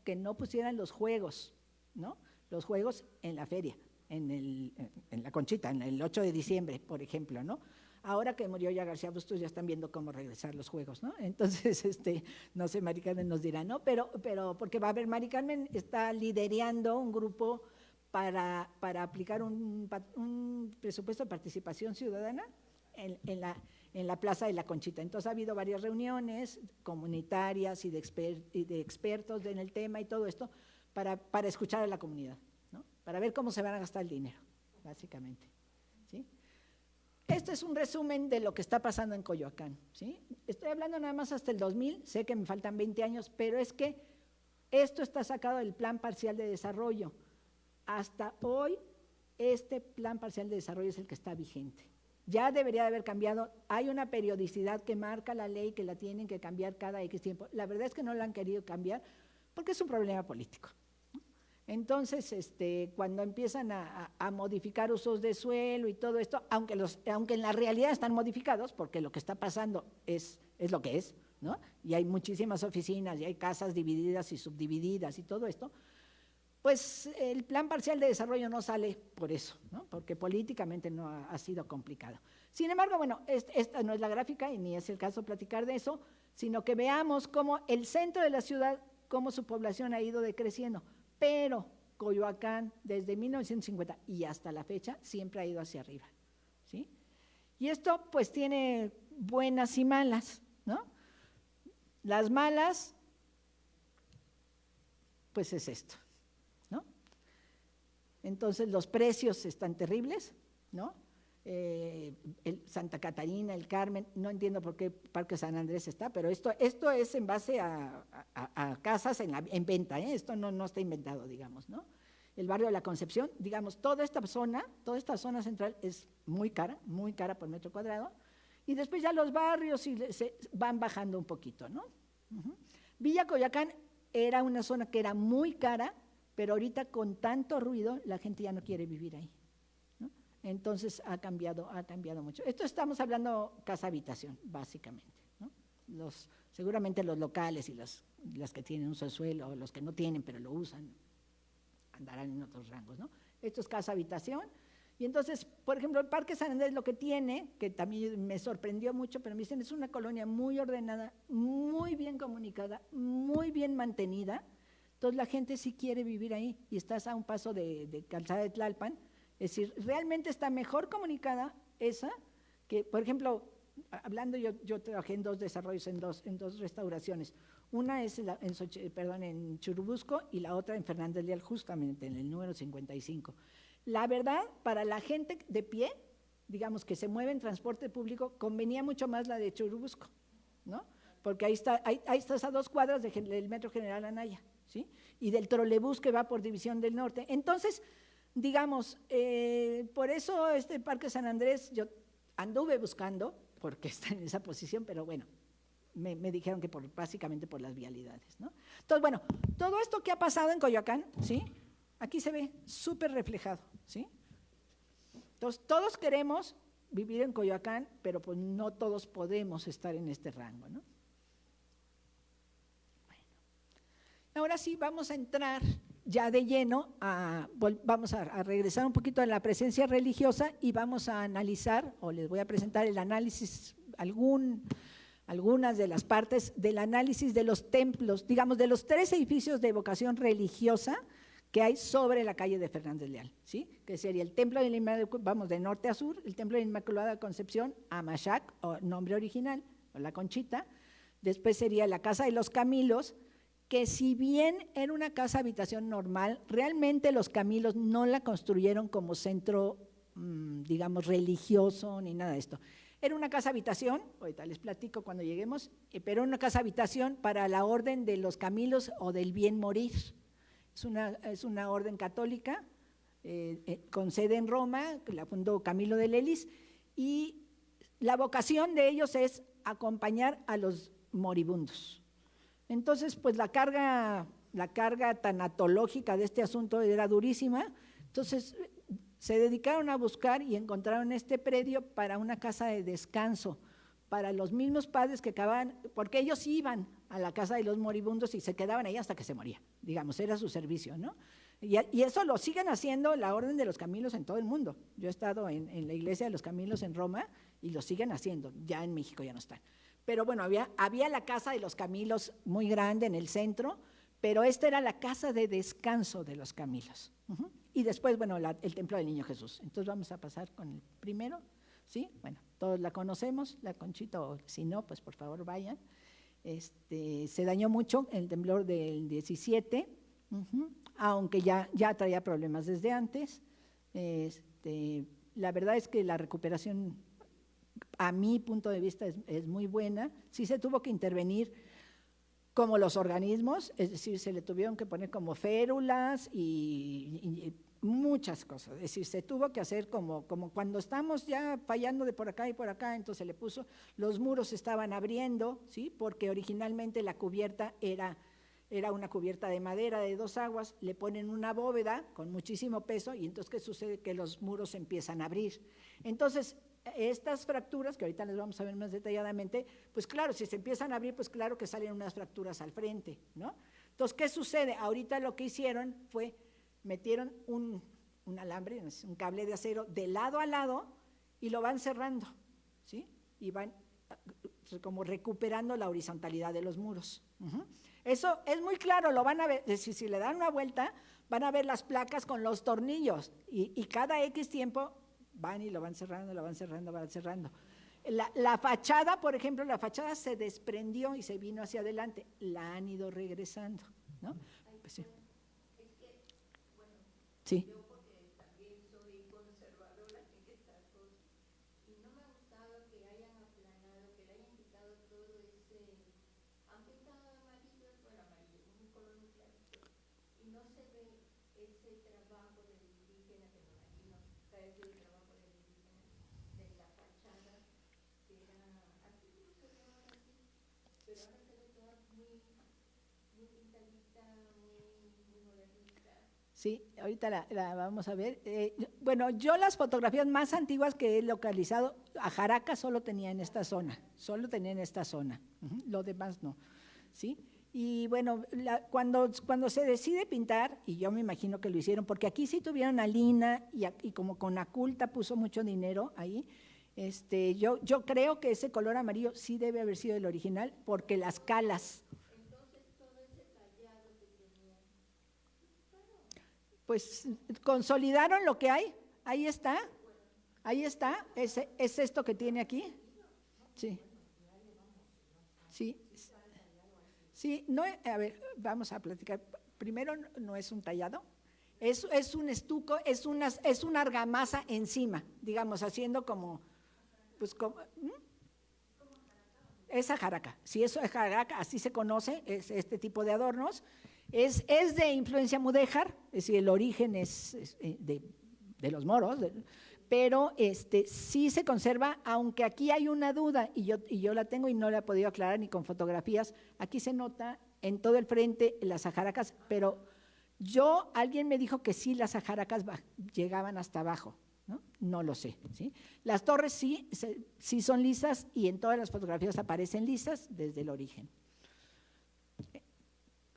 que no pusieran los juegos, ¿no? Los juegos en la feria, en la Conchita, en el 8 de diciembre, por ejemplo, ¿no? Ahora que murió ya García Bustos, ya están viendo cómo regresar los juegos, ¿no? Entonces, no sé, Mari Carmen nos dirá, ¿no? Pero porque va a haber, Mari Carmen está liderando un grupo para aplicar un presupuesto de participación ciudadana en la Plaza de la Conchita. Entonces ha habido varias reuniones comunitarias y de expertos en el tema y todo esto para escuchar a la comunidad, ¿no? Para ver cómo se van a gastar el dinero, básicamente, ¿sí? Este es un resumen de lo que está pasando en Coyoacán, ¿sí? Estoy hablando nada más hasta el 2000, sé que me faltan 20 años, pero es que Esto está sacado del Plan Parcial de Desarrollo. Hasta hoy, este Plan Parcial de Desarrollo es el que está vigente. Ya debería de haber cambiado. Hay una periodicidad que marca la ley que la tienen que cambiar cada X tiempo. La verdad es que no la han querido cambiar porque es un problema político. Entonces, cuando empiezan a modificar usos de suelo y todo esto, aunque en la realidad están modificados, porque lo que está pasando es lo que es, ¿no? Y hay muchísimas oficinas y hay casas divididas y subdivididas y todo esto, pues el Plan Parcial de Desarrollo no sale por eso, ¿no? Porque políticamente no ha sido complicado. Sin embargo, bueno, esta no es la gráfica y ni es el caso platicar de eso, sino que veamos cómo el centro de la ciudad, cómo su población ha ido decreciendo, pero Coyoacán desde 1950 y hasta la fecha siempre ha ido hacia arriba, ¿sí? Y esto pues tiene buenas y malas, ¿no? Las malas, pues es esto, ¿no? Entonces los precios están terribles, ¿no? El Santa Catarina, el Carmen, no entiendo por qué Parque San Andrés está, pero esto es en base a casas en venta, ¿eh? Esto no está inventado, digamos, ¿no? El barrio de la Concepción, digamos, toda esta zona central es muy cara por metro cuadrado, y después ya los barrios se van bajando un poquito, ¿no? Villa Coyoacán era una zona que era muy cara, pero ahorita con tanto ruido la gente ya no quiere vivir ahí, ¿no? Entonces ha cambiado mucho. Esto estamos hablando casa-habitación, básicamente, ¿no? Seguramente los locales y las que tienen uso de suelo, o los que no tienen pero lo usan, andarán en otros rangos, ¿no? Esto es casa-habitación. Y entonces, por ejemplo, el Parque San Andrés lo que tiene, que también me sorprendió mucho, pero me dicen, es una colonia muy ordenada, muy bien comunicada, muy bien mantenida. Entonces la gente sí quiere vivir ahí y estás a un paso de Calzada de Tlalpan. Es decir, realmente está mejor comunicada esa que, por ejemplo, hablando, yo trabajé en 2 desarrollos, en dos restauraciones. Una es en Churubusco y la otra en Fernández Leal, justamente en el número 55. La verdad, para la gente de pie, digamos que se mueve en transporte público, convenía mucho más la de Churubusco, ¿no? Porque ahí estás a 2 cuadras del Metro General Anaya, ¿sí? Y del trolebús que va por División del Norte. Entonces, digamos, por eso este Parque San Andrés, yo anduve buscando, porque está en esa posición, pero bueno, me dijeron que básicamente por las vialidades, ¿no? Entonces, bueno, todo esto que ha pasado en Coyoacán, ¿sí? Aquí se ve súper reflejado, ¿sí? Entonces, todos queremos vivir en Coyoacán, pero pues no todos podemos estar en este rango, ¿no? Bueno, ahora sí vamos a entrar ya de lleno, vamos a regresar un poquito a la presencia religiosa y vamos a analizar, o les voy a presentar el análisis, algunas de las partes del análisis de los templos, digamos, de los 3 edificios de vocación religiosa que hay sobre la calle de Fernández Leal, ¿sí? Que sería el Templo de la Inmaculada, vamos de norte a sur, el Templo de la Inmaculada Concepción, Amachac, o nombre original, o la Conchita. Después sería la Casa de los Camilos, que si bien era una casa habitación normal, realmente los Camilos no la construyeron como centro, digamos, religioso ni nada de esto. Era una casa habitación, ahorita les platico cuando lleguemos, pero una casa habitación para la orden de los Camilos o del bien morir. Es una orden católica con sede en Roma, que la fundó Camilo de Lelis, y la vocación de ellos es acompañar a los moribundos. Entonces, pues la carga tanatológica de este asunto era durísima, entonces se dedicaron a buscar y encontraron este predio para una casa de descanso, para los mismos padres que acababan, porque ellos iban a la casa de los moribundos y se quedaban ahí hasta que se moría, digamos, era su servicio, ¿no? Y eso lo siguen haciendo la Orden de los Camilos en todo el mundo. Yo he estado en la iglesia de los Camilos en Roma y lo siguen haciendo, ya en México ya no están. Pero bueno, había la casa de los Camilos muy grande en el centro, pero esta era la casa de descanso de los Camilos. Y después, bueno, el Templo del Niño Jesús. Entonces vamos a pasar con el primero, ¿sí? Bueno, todos la conocemos, la Conchita, o si no, pues por favor vayan. Se dañó mucho el temblor del 17, aunque ya traía problemas desde antes. La verdad es que la recuperación, a mi punto de vista, es muy buena. Sí se tuvo que intervenir como los organismos, es decir, se le tuvieron que poner como férulas y muchas cosas, es decir, se tuvo que hacer como cuando estamos ya fallando de por acá y por acá, entonces se le puso, los muros se estaban abriendo, ¿sí? Porque originalmente la cubierta era una cubierta de madera de 2 aguas, le ponen una bóveda con muchísimo peso y entonces ¿qué sucede? Que los muros se empiezan a abrir. Entonces, estas fracturas, que ahorita les vamos a ver más detalladamente, pues claro, si se empiezan a abrir, pues claro que salen unas fracturas al frente, ¿no? Entonces, ¿qué sucede? Ahorita lo que hicieron fue, metieron un alambre, un cable de acero de lado a lado y lo van cerrando, ¿sí? Y van como recuperando la horizontalidad de los muros. Eso es muy claro, lo van a ver, si le dan una vuelta, van a ver las placas con los tornillos y cada X tiempo van y lo van cerrando, lo van cerrando, van cerrando. La fachada, por ejemplo, la fachada se desprendió y se vino hacia adelante, la han ido regresando, ¿no? Pues sí. Sí. Yo porque también soy conservadora en estas cosas y no me ha gustado que hayan aplanado, que le hayan quitado todo ese, han pintado amarillo, bueno, amarillo, un color muy clarito, y no se ve ese trabajo del indígena, que me imagino que es el trabajo del indígena, de la fachada, que era, aquí no se ve ahora así, pero ahora se ve toda muy pintadita, muy modernista. Sí, ahorita la vamos a ver. Bueno, yo las fotografías más antiguas que he localizado, a Jaraca solo tenía en esta zona, lo demás no, ¿sí? Y bueno, cuando se decide pintar, y yo me imagino que lo hicieron, porque aquí sí tuvieron a Lina y como Conaculta puso mucho dinero ahí, yo creo que ese color amarillo sí debe haber sido el original, porque las calas… Pues consolidaron lo que hay, ahí está, es esto que tiene aquí, sí, sí, sí, no, a ver, vamos a platicar, primero no es un tallado, es un estuco, es una argamasa encima, digamos, haciendo como, pues como… Esa jaraca, si eso es jaraca, así se conoce, es este tipo de adornos. Es de influencia mudéjar, es decir, el origen es de los moros, pero sí se conserva, aunque aquí hay una duda, y yo la tengo y no la he podido aclarar ni con fotografías, aquí se nota en todo el frente las ajaracas, pero alguien me dijo que sí las ajaracas llegaban hasta abajo, no lo sé, ¿sí? Las torres sí son lisas y en todas las fotografías aparecen lisas desde el origen.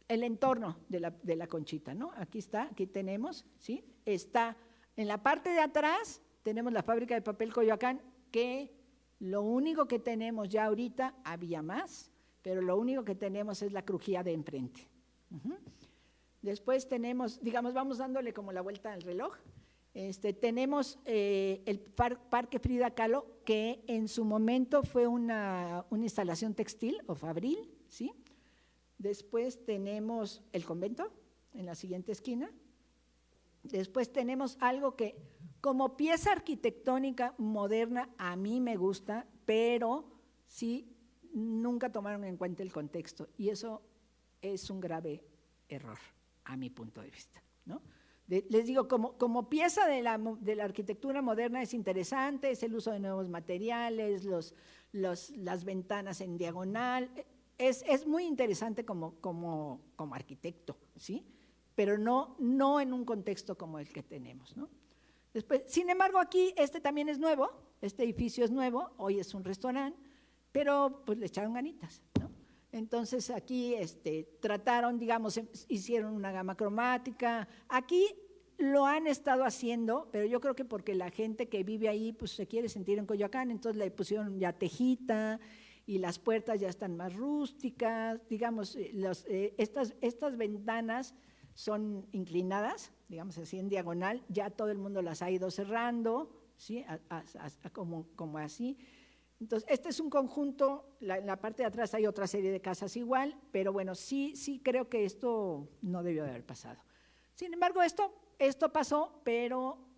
El entorno de la conchita, ¿no? Aquí tenemos, ¿sí? Está en la parte de atrás, tenemos la fábrica de papel Coyoacán, que lo único que tenemos ya ahorita, había más, pero lo único que tenemos es la crujía de enfrente. Después tenemos, digamos, vamos dándole como la vuelta al reloj, tenemos el Parque Frida Kahlo, que en su momento fue una instalación textil o fabril, ¿sí? Después tenemos el convento, en la siguiente esquina. Después tenemos algo que, como pieza arquitectónica moderna, a mí me gusta, pero sí, nunca tomaron en cuenta el contexto. Y eso es un grave error, a mi punto de vista, ¿no? Les digo, como pieza de la arquitectura moderna es interesante, es el uso de nuevos materiales, las ventanas en diagonal, es muy interesante como arquitecto, ¿sí? Pero no en un contexto como el que tenemos, ¿no? Después, sin embargo, aquí también es nuevo, este edificio es nuevo, hoy es un restaurante, pero pues le echaron ganitas, ¿no? Entonces aquí trataron, digamos, hicieron una gama cromática, aquí lo han estado haciendo, pero yo creo que porque la gente que vive ahí pues se quiere sentir en Coyoacán, entonces le pusieron ya tejita y las puertas ya están más rústicas, digamos, estas ventanas son inclinadas, digamos así en diagonal, ya todo el mundo las ha ido cerrando, ¿sí? Como así. Entonces, este es un conjunto, en la parte de atrás hay otra serie de casas igual, pero bueno, sí creo que esto no debió de haber pasado. Sin embargo, esto pasó, pero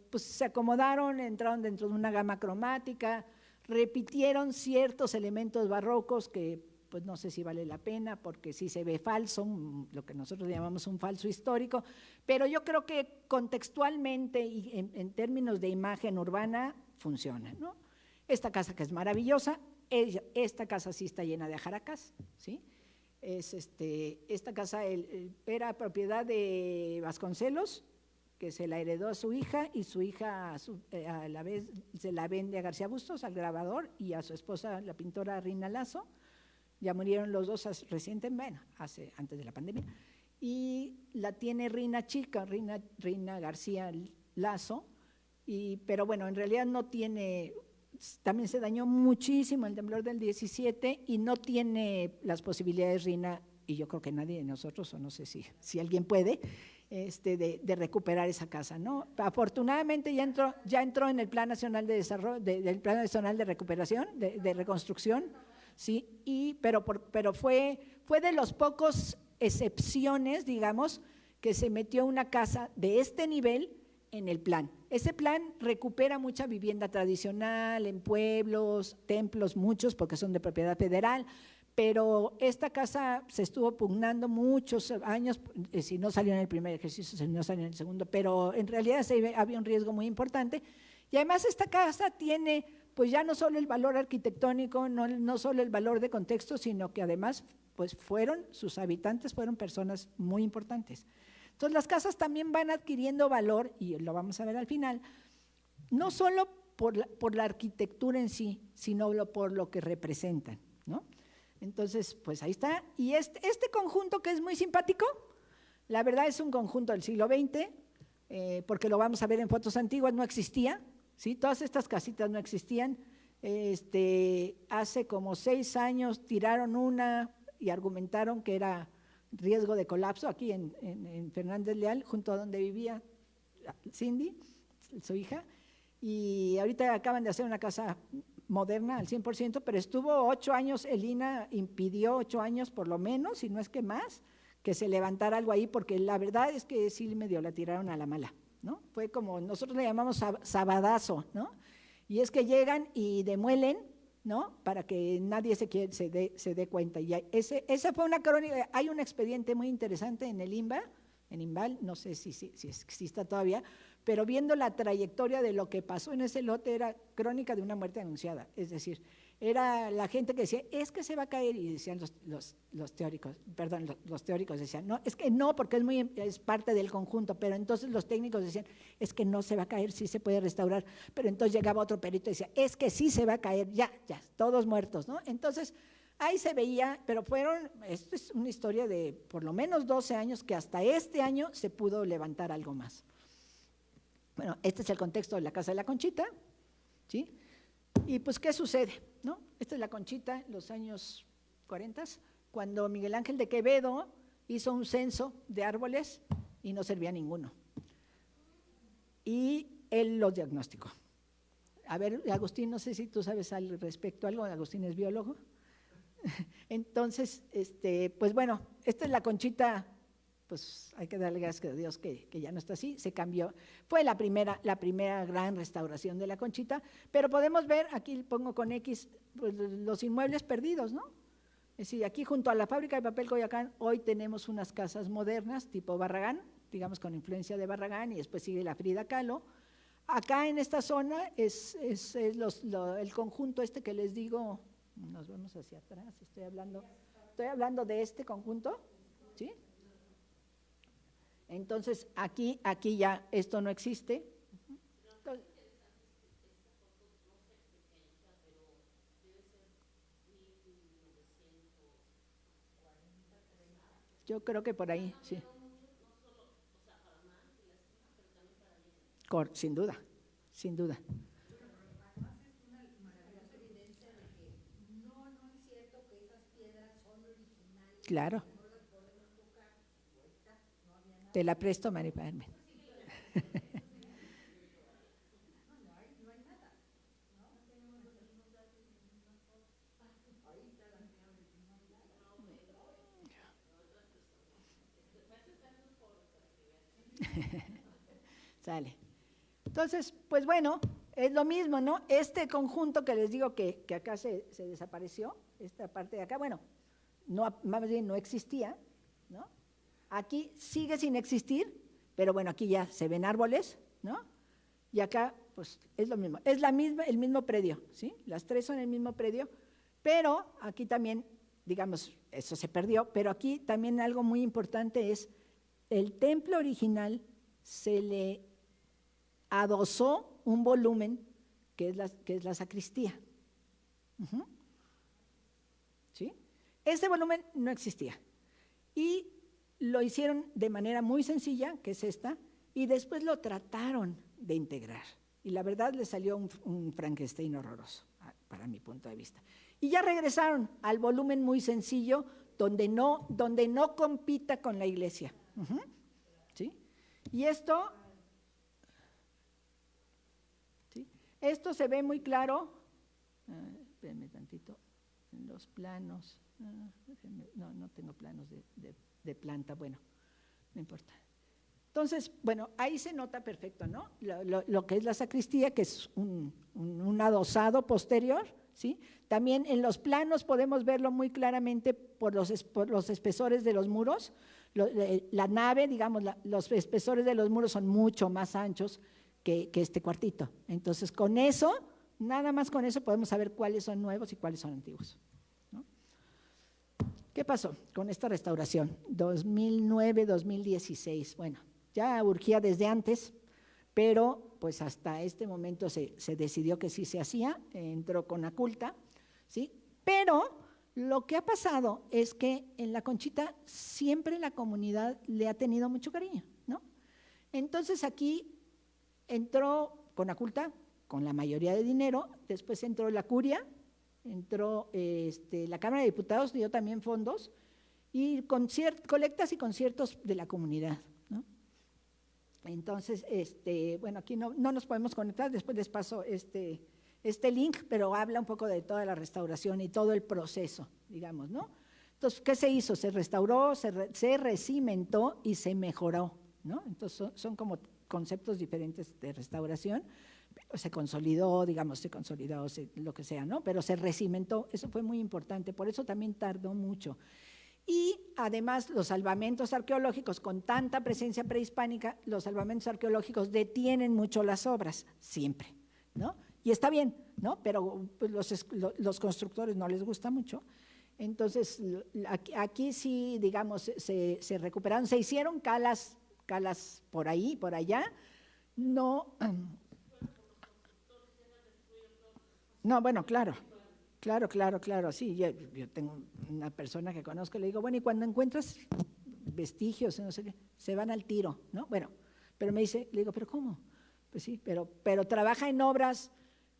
pues se acomodaron, entraron dentro de una gama cromática, repitieron ciertos elementos barrocos que pues no sé si vale la pena, porque sí se ve falso, lo que nosotros llamamos un falso histórico, pero yo creo que contextualmente y en términos de imagen urbana funciona, ¿no? Esta casa que es maravillosa, esta casa sí está llena de ajaracas, ¿sí? Esta casa era propiedad de Vasconcelos, que se la heredó a su hija, y su hija a la vez se la vende a García Bustos, al grabador, y a su esposa, la pintora Rina Lazo. Ya murieron los dos recientemente, antes de la pandemia, y la tiene Rina Chica, Rina García Lazo, pero bueno, en realidad no tiene, también se dañó muchísimo el temblor del 17 y no tiene las posibilidades Rina, y yo creo que nadie de nosotros, o no sé si alguien puede, de recuperar esa casa, ¿no? Afortunadamente ya entró en el Plan Nacional de Desarrollo, del Plan Nacional de Recuperación, de Reconstrucción, sí, pero fue de los pocos excepciones, digamos, que se metió una casa de este nivel en el plan. Ese plan recupera mucha vivienda tradicional en pueblos, templos, muchos, porque son de propiedad federal, pero esta casa se estuvo pugnando muchos años, si no salió en el primer ejercicio, si no salió en el segundo, pero en realidad había un riesgo muy importante. Y además esta casa tiene, pues ya no solo el valor arquitectónico, no solo el valor de contexto, sino que además, pues sus habitantes fueron personas muy importantes. Entonces las casas también van adquiriendo valor, y lo vamos a ver al final, no solo por la arquitectura en sí, sino por lo que representan, ¿no? Entonces, pues ahí está. Y este conjunto, que es muy simpático, la verdad es un conjunto del siglo XX, porque lo vamos a ver en fotos antiguas, no existía, ¿sí? Todas estas casitas no existían. Hace como 6 años tiraron una y argumentaron que era riesgo de colapso aquí en Fernández Leal, junto a donde vivía Cindy, su hija, y ahorita acaban de hacer una casa moderna al 100%, pero estuvo 8 años, el INAH impidió 8 años por lo menos, si no es que más, que se levantara algo ahí, porque la verdad es que sí medio la tiraron a la mala, ¿no? Fue como, nosotros le llamamos sabadazo, ¿no? Y es que llegan y demuelen, ¿no? Para que nadie se dé cuenta. Y esa fue una crónica. Hay un expediente muy interesante en el INVAL, no sé si exista todavía, pero viendo la trayectoria de lo que pasó en ese lote, era crónica de una muerte anunciada. Es decir, era la gente que decía, es que se va a caer, y decían los teóricos, los teóricos decían, no, es que no, porque es parte del conjunto, pero entonces los técnicos decían, es que no se va a caer, sí se puede restaurar, pero entonces llegaba otro perito y decía, es que sí se va a caer, ya, todos muertos, ¿no? Entonces, ahí se veía, pero esto es una historia de por lo menos 12 años, que hasta este año se pudo levantar algo más. Bueno, este es el contexto de la Casa de la Conchita, ¿sí? Y pues, ¿qué sucede? ¿No? Esta es la Conchita en los años 40, cuando Miguel Ángel de Quevedo hizo un censo de árboles y no servía ninguno. Y él los diagnosticó. A ver, Agustín, no sé si tú sabes al respecto algo, Agustín es biólogo. Entonces, pues bueno, esta es la Conchita, pues hay que darle gracias a Dios que ya no está así, se cambió. Fue la primera gran restauración de la Conchita, pero podemos ver, aquí pongo con X, pues, los inmuebles perdidos, ¿no? Es decir, aquí junto a la fábrica de papel Coyoacán, hoy tenemos unas casas modernas tipo Barragán, digamos con influencia de Barragán, y después sigue la Frida Kahlo. Acá en esta zona es el conjunto que les digo, nos vamos hacia atrás, estoy hablando de este conjunto, ¿sí? Entonces, aquí ya esto no existe. Entonces, yo creo que por ahí, sí. Sin duda, sin duda. Claro. Te la presto, Mari Carmen. Sale. Entonces, pues bueno, es lo mismo, ¿no? Este conjunto que les digo que acá se desapareció, esta parte de acá, bueno, no, más bien no existía, ¿no? Aquí sigue sin existir, pero bueno, aquí ya se ven árboles, ¿no? Y acá, pues, es lo mismo. Es el mismo predio, ¿sí? Las tres son el mismo predio, pero aquí también, digamos, eso se perdió, pero aquí también algo muy importante es el templo original se le adosó un volumen que es la sacristía. ¿Sí? Este volumen no existía y lo hicieron de manera muy sencilla, que es esta, y después lo trataron de integrar. Y la verdad le salió un Frankenstein horroroso, para mi punto de vista. Y ya regresaron al volumen muy sencillo, donde no compita con la iglesia. ¿Sí? Y esto se ve muy claro, espérenme tantito, en los planos, no tengo planos de planta, bueno, no importa. Entonces, bueno, ahí se nota perfecto, ¿no? Lo que es la sacristía, que es un adosado posterior, ¿sí? También en los planos podemos verlo muy claramente por los espesores de los muros. La nave, digamos, los espesores de los muros son mucho más anchos que este cuartito. Entonces, con eso, nada más con eso podemos saber cuáles son nuevos y cuáles son antiguos, ¿no? ¿Qué pasó con esta restauración? 2009, 2016, bueno, ya urgía desde antes, pero pues hasta este momento se decidió que sí se hacía, entró Conaculta, ¿sí? Pero lo que ha pasado es que en La Conchita siempre la comunidad le ha tenido mucho cariño, ¿no? Entonces aquí entró Conaculta con la mayoría de dinero, después entró la curia, entró la Cámara de Diputados, dio también fondos, y colectas y conciertos de la comunidad, ¿no? Entonces, bueno, aquí no nos podemos conectar, después les paso este link, pero habla un poco de toda la restauración y todo el proceso, digamos, ¿no? Entonces, ¿qué se hizo? Se restauró, se recimentó y se mejoró, ¿no? Entonces, son como conceptos diferentes de restauración. Se consolidó, digamos, lo que sea, ¿no? Pero se recimentó, eso fue muy importante, por eso también tardó mucho. Y además los salvamentos arqueológicos, con tanta presencia prehispánica, los salvamentos arqueológicos detienen mucho las obras, siempre, ¿no? Y está bien, ¿no? Pero pues, los constructores no les gusta mucho. Entonces, aquí sí, digamos, se recuperaron, se hicieron calas por ahí, por allá, no, bueno, claro, sí, yo tengo una persona que conozco, le digo, bueno, y cuando encuentras vestigios, no sé qué, se van al tiro, ¿no? Bueno, pero me dice, le digo, ¿pero cómo? Pues sí, pero trabaja en obras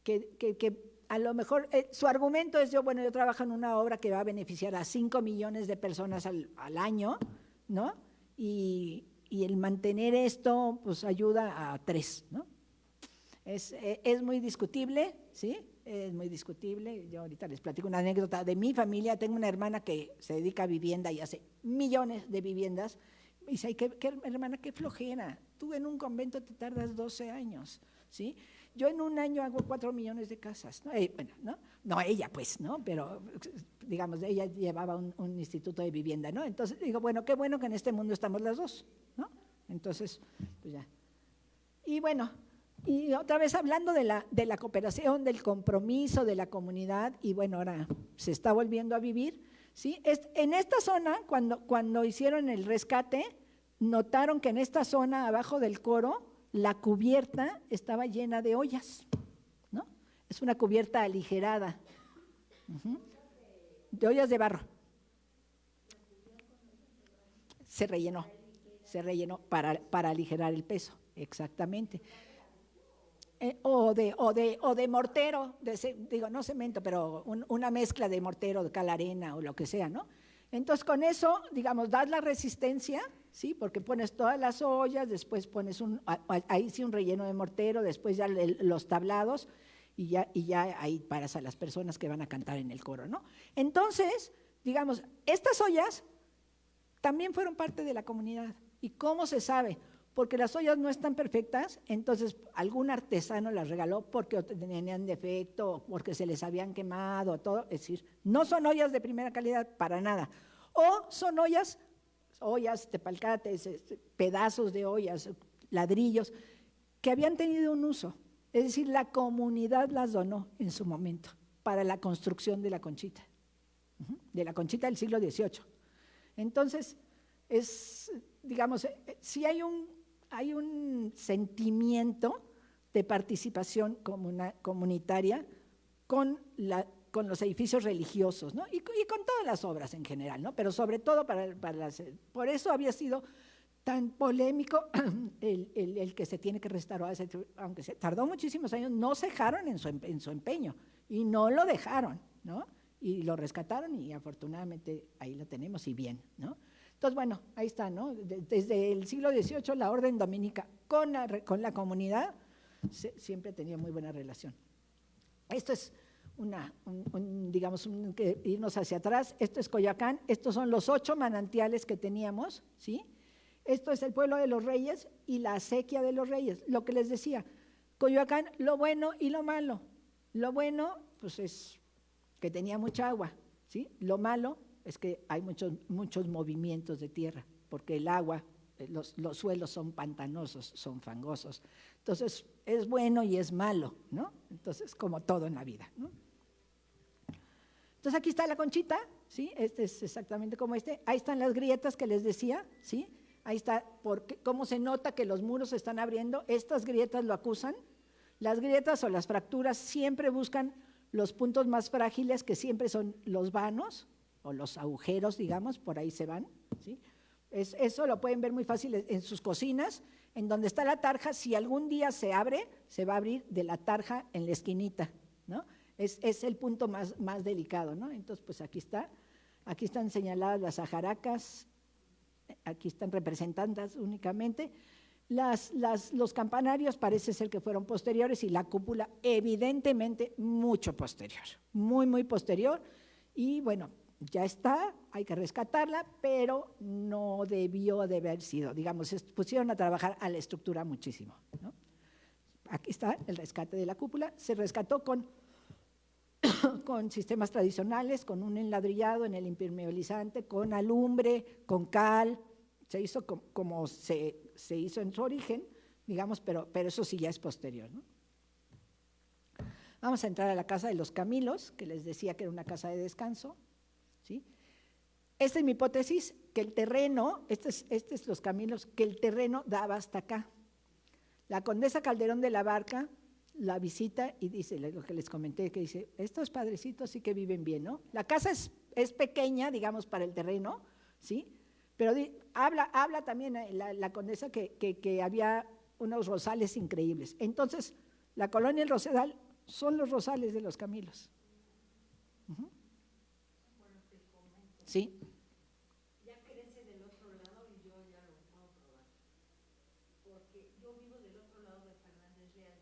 que a lo mejor, su argumento es, yo trabajo en una obra que va a beneficiar a 5 millones de personas al año, ¿no? Y el mantener esto, pues ayuda a 3, ¿no? Es muy discutible, ¿sí? Es muy discutible. Yo ahorita les platico una anécdota de mi familia. Tengo una hermana que se dedica a vivienda y hace millones de viviendas. Y dice, ¿qué hermana, qué flojera? Tú en un convento te tardas 12 años, ¿sí? Yo en un año hago 4 millones de casas, ¿no? Bueno, ¿no? No ella, pues, ¿no? Pero, digamos, ella llevaba un instituto de vivienda, ¿no? Entonces digo, bueno, qué bueno que en este mundo estamos las dos, ¿no? Entonces, pues ya. Y bueno, y otra vez hablando de la cooperación, del compromiso de la comunidad, y bueno, ahora se está volviendo a vivir, ¿sí? En esta zona, cuando hicieron el rescate, notaron que en esta zona, abajo del coro, la cubierta estaba llena de ollas, ¿no? Es una cubierta aligerada, de ollas de barro. Se rellenó para aligerar el peso, exactamente. O de mortero, digo, no cemento, pero una mezcla de mortero, de cal, arena o lo que sea, ¿no? Entonces, con eso, digamos, das la resistencia, ¿sí? Porque pones todas las ollas, después pones ahí sí un relleno de mortero, después ya los tablados y ya ahí paras a las personas que van a cantar en el coro, ¿no? Entonces, digamos, estas ollas también fueron parte de la comunidad. ¿Y cómo se sabe? porque las ollas no están perfectas, entonces algún artesano las regaló porque tenían defecto, porque se les habían quemado, todo, es decir, no son ollas de primera calidad para nada, o son ollas tepalcates, pedazos de ollas, ladrillos, que habían tenido un uso, es decir, la comunidad las donó en su momento para la construcción de la conchita del siglo XVIII. Entonces, digamos, sí hay un sentimiento de participación comunitaria con los edificios religiosos, ¿no? y con todas las obras en general, ¿no? Pero sobre todo por eso había sido tan polémico el que se tiene que restaurar, aunque se tardó muchísimos años, no cejaron en su empeño y no lo dejaron, ¿no? Y lo rescataron y afortunadamente ahí lo tenemos y bien, ¿no? Entonces, bueno, ahí está, ¿no? Desde el siglo XVIII la orden dominica con la comunidad siempre tenía muy buena relación. Esto es digamos, irnos hacia atrás. Esto es Coyoacán, estos son los 8 manantiales que teníamos, ¿sí? Esto es el pueblo de los reyes y la acequia de los reyes. Lo que les decía, Coyoacán, lo bueno y lo malo. Lo bueno, pues es que tenía mucha agua, ¿sí? Lo malo es que hay muchos movimientos de tierra, porque el agua, los suelos son pantanosos, son fangosos. Entonces, es bueno y es malo, ¿no? Entonces, como todo en la vida, ¿no? Entonces, aquí está la conchita, ¿sí? Este es exactamente como este. Ahí están las grietas que les decía, ¿sí? Ahí está cómo se nota que los muros se están abriendo. Estas grietas lo acusan. Las grietas o las fracturas siempre buscan los puntos más frágiles, que siempre son los vanos o los agujeros, digamos, por ahí se van, ¿sí? Eso lo pueden ver muy fácil en sus cocinas, en donde está la tarja. Si algún día se abre, se va a abrir de la tarja en la esquinita, ¿no? Es el punto más delicado, ¿no? Entonces, pues aquí están señaladas las ajaracas, aquí están representadas únicamente. Los campanarios parece ser que fueron posteriores y la cúpula evidentemente mucho posterior, muy posterior, y bueno, ya está, hay que rescatarla, pero no debió de haber sido, digamos, pusieron a trabajar a la estructura muchísimo, ¿no? Aquí está el rescate de la cúpula, se rescató con sistemas tradicionales, con un enladrillado en el impermeabilizante, con alumbre, con cal, se hizo como se hizo en su origen, digamos, pero eso sí ya es posterior, ¿no? Vamos a entrar a la casa de los Camilos, que les decía que era una casa de descanso, ¿sí? Esta es mi hipótesis, que el terreno, este es los Camilos, que el terreno daba hasta acá. La condesa Calderón de la Barca la visita y dice lo que les comenté, que dice, estos padrecitos sí que viven bien, ¿no? La casa es pequeña, digamos, para el terreno, ¿sí? Pero habla también la condesa que había unos rosales increíbles. Entonces, la colonia El Rosedal son los rosales de los Camilos. Sí. Ya crece del otro lado y yo ya lo puedo probar. Porque yo vivo del otro lado de Fernández Real.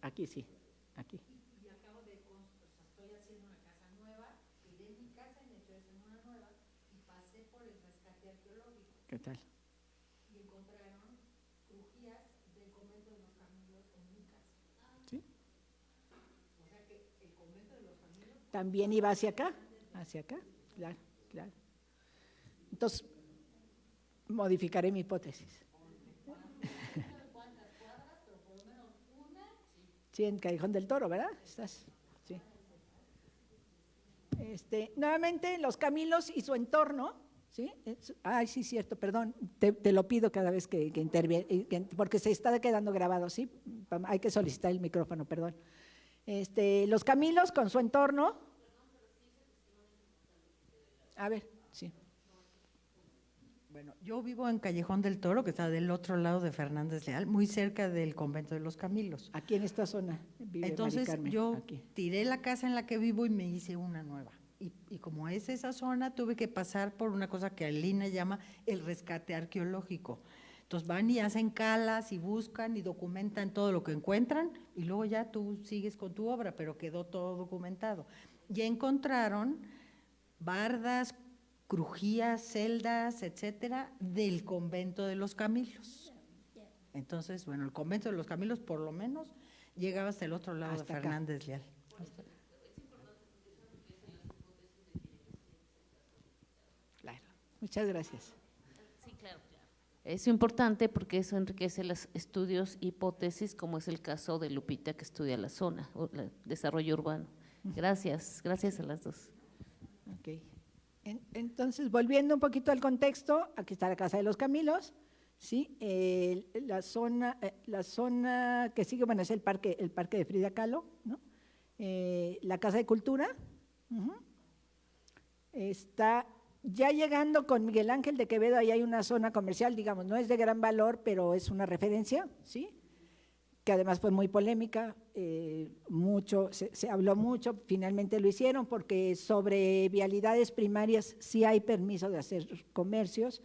Aquí sí, aquí. Y acabo estoy haciendo una casa nueva, tiré mi casa y me estoy haciendo una nueva y pasé por el rescate arqueológico. ¿Qué tal? Y encontraron crujías del convento de los Camilos en mi casa. Sí. O sea que el convento de los Camilos también iba hacia acá, claro. Entonces, modificaré mi hipótesis. ¿cuántas cuadras? Pero por lo menos una. Sí, en Callejón del Toro, ¿verdad? Estás, sí. Nuevamente, los Camilos y su entorno, ¿sí? Sí, cierto, perdón, te lo pido cada vez que interviene, porque se está quedando grabado, ¿sí? Hay que solicitar el micrófono, perdón. Los Camilos con su entorno. A ver, sí. Bueno, yo vivo en Callejón del Toro, que está del otro lado de Fernández Leal, muy cerca del convento de los Camilos. Aquí en esta zona vive Entonces Mari Carmen, yo aquí. tiré la casa en la que vivo y me hice una nueva. Y como es esa zona, tuve que pasar por una cosa que Alina llama el rescate arqueológico. Entonces van y hacen calas y buscan y documentan todo lo que encuentran y luego ya tú sigues con tu obra, pero quedó todo documentado. Ya encontraron bardas, crujías, celdas, etcétera, del convento de los Camilos. Entonces, bueno, el convento de los Camilos por lo menos llegaba hasta el otro lado Hasta de acá. Fernández Leal. Claro. Muchas gracias. Sí, claro, claro. Es importante porque eso enriquece los estudios, hipótesis, como es el caso de Lupita que estudia la zona, o el desarrollo urbano. Gracias, gracias a las dos. Ok. Entonces, volviendo un poquito al contexto, aquí está la Casa de los Camilos, ¿sí? La zona que sigue, bueno, es el parque de Frida Kahlo, ¿no? La Casa de Cultura, está ya llegando con Miguel Ángel de Quevedo, ahí hay una zona comercial, digamos, no es de gran valor, pero es una referencia, ¿sí? Que además fue muy polémica, se habló mucho, finalmente lo hicieron porque sobre vialidades primarias sí hay permiso de hacer comercios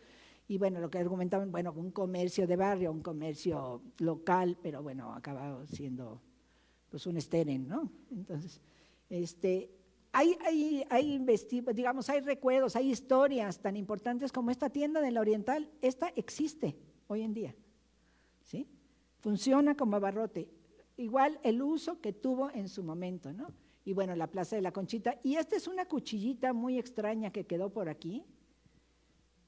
y bueno, lo que argumentaban, bueno, un comercio de barrio, un comercio local, pero bueno, acaba siendo pues un esteren, ¿no? Entonces, digamos, hay recuerdos, hay historias tan importantes como esta tienda de la Oriental, esta existe hoy en día, ¿sí? Funciona como abarrote, igual el uso que tuvo en su momento, ¿no? Y bueno, la Plaza de la Conchita, y esta es una cuchillita muy extraña que quedó por aquí,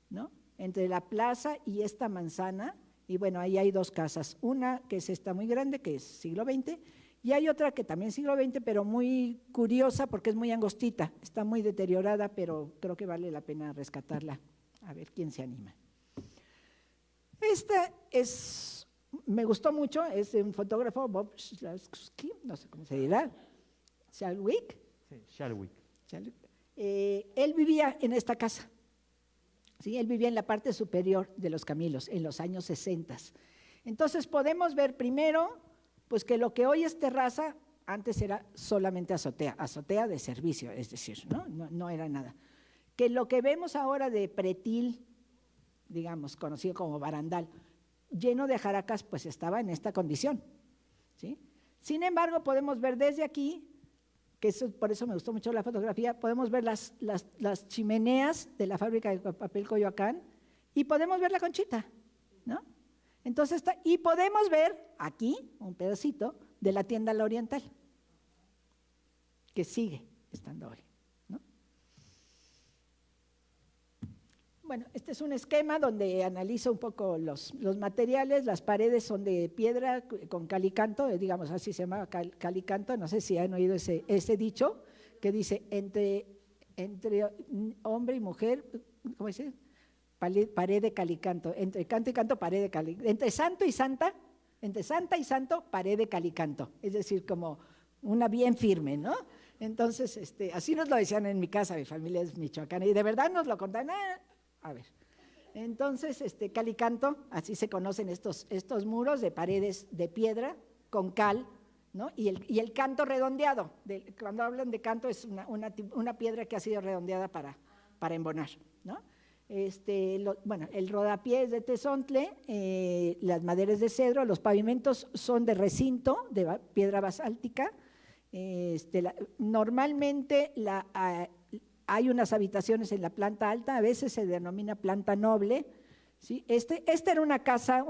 ¿no? Entre la plaza y esta manzana, y bueno, ahí hay dos casas, una que es esta muy grande, que es siglo XX, y hay otra que también es siglo XX, pero muy curiosa porque es muy angostita, está muy deteriorada, pero creo que vale la pena rescatarla, a ver quién se anima. Esta me gustó mucho, es un fotógrafo, Bob Szalski, no sé cómo se dirá, Shalwick. Sí, Shalwick. Él vivía en esta casa, ¿sí? Él vivía en la parte superior de los Camilos, en los años 60. Entonces podemos ver primero, pues que lo que hoy es terraza, antes era solamente azotea de servicio, es decir, no era nada. Que lo que vemos ahora de pretil, digamos, conocido como barandal, lleno de jaracas, pues estaba en esta condición, ¿sí? Sin embargo, podemos ver desde aquí, que por eso me gustó mucho la fotografía, podemos ver las chimeneas de la fábrica de papel Coyoacán y podemos ver la Conchita, ¿no? Entonces, y podemos ver aquí un pedacito de la tienda La Oriental, que sigue estando hoy. Bueno, este es un esquema donde analizo un poco los materiales, las paredes son de piedra con calicanto, digamos así se llama calicanto, no sé si han oído ese dicho que dice entre hombre y mujer, ¿cómo dice? Pared de calicanto, entre canto y canto, pared de calicanto, entre santo y santa, entre santa y santo, pared de calicanto, es decir, como una bien firme, ¿no? Entonces, así nos lo decían en mi casa, mi familia es michoacana, y de verdad nos lo contaban. A ver, entonces, calicanto, así se conocen estos muros de paredes de piedra con cal, ¿no? Y el canto redondeado, cuando hablan de canto es una piedra que ha sido redondeada para embonar, ¿no? Bueno, el rodapiés de tezontle, las maderas de cedro, los pavimentos son de recinto, de piedra basáltica, normalmente hay unas habitaciones en la planta alta, a veces se denomina planta noble, ¿sí? Esta era una casa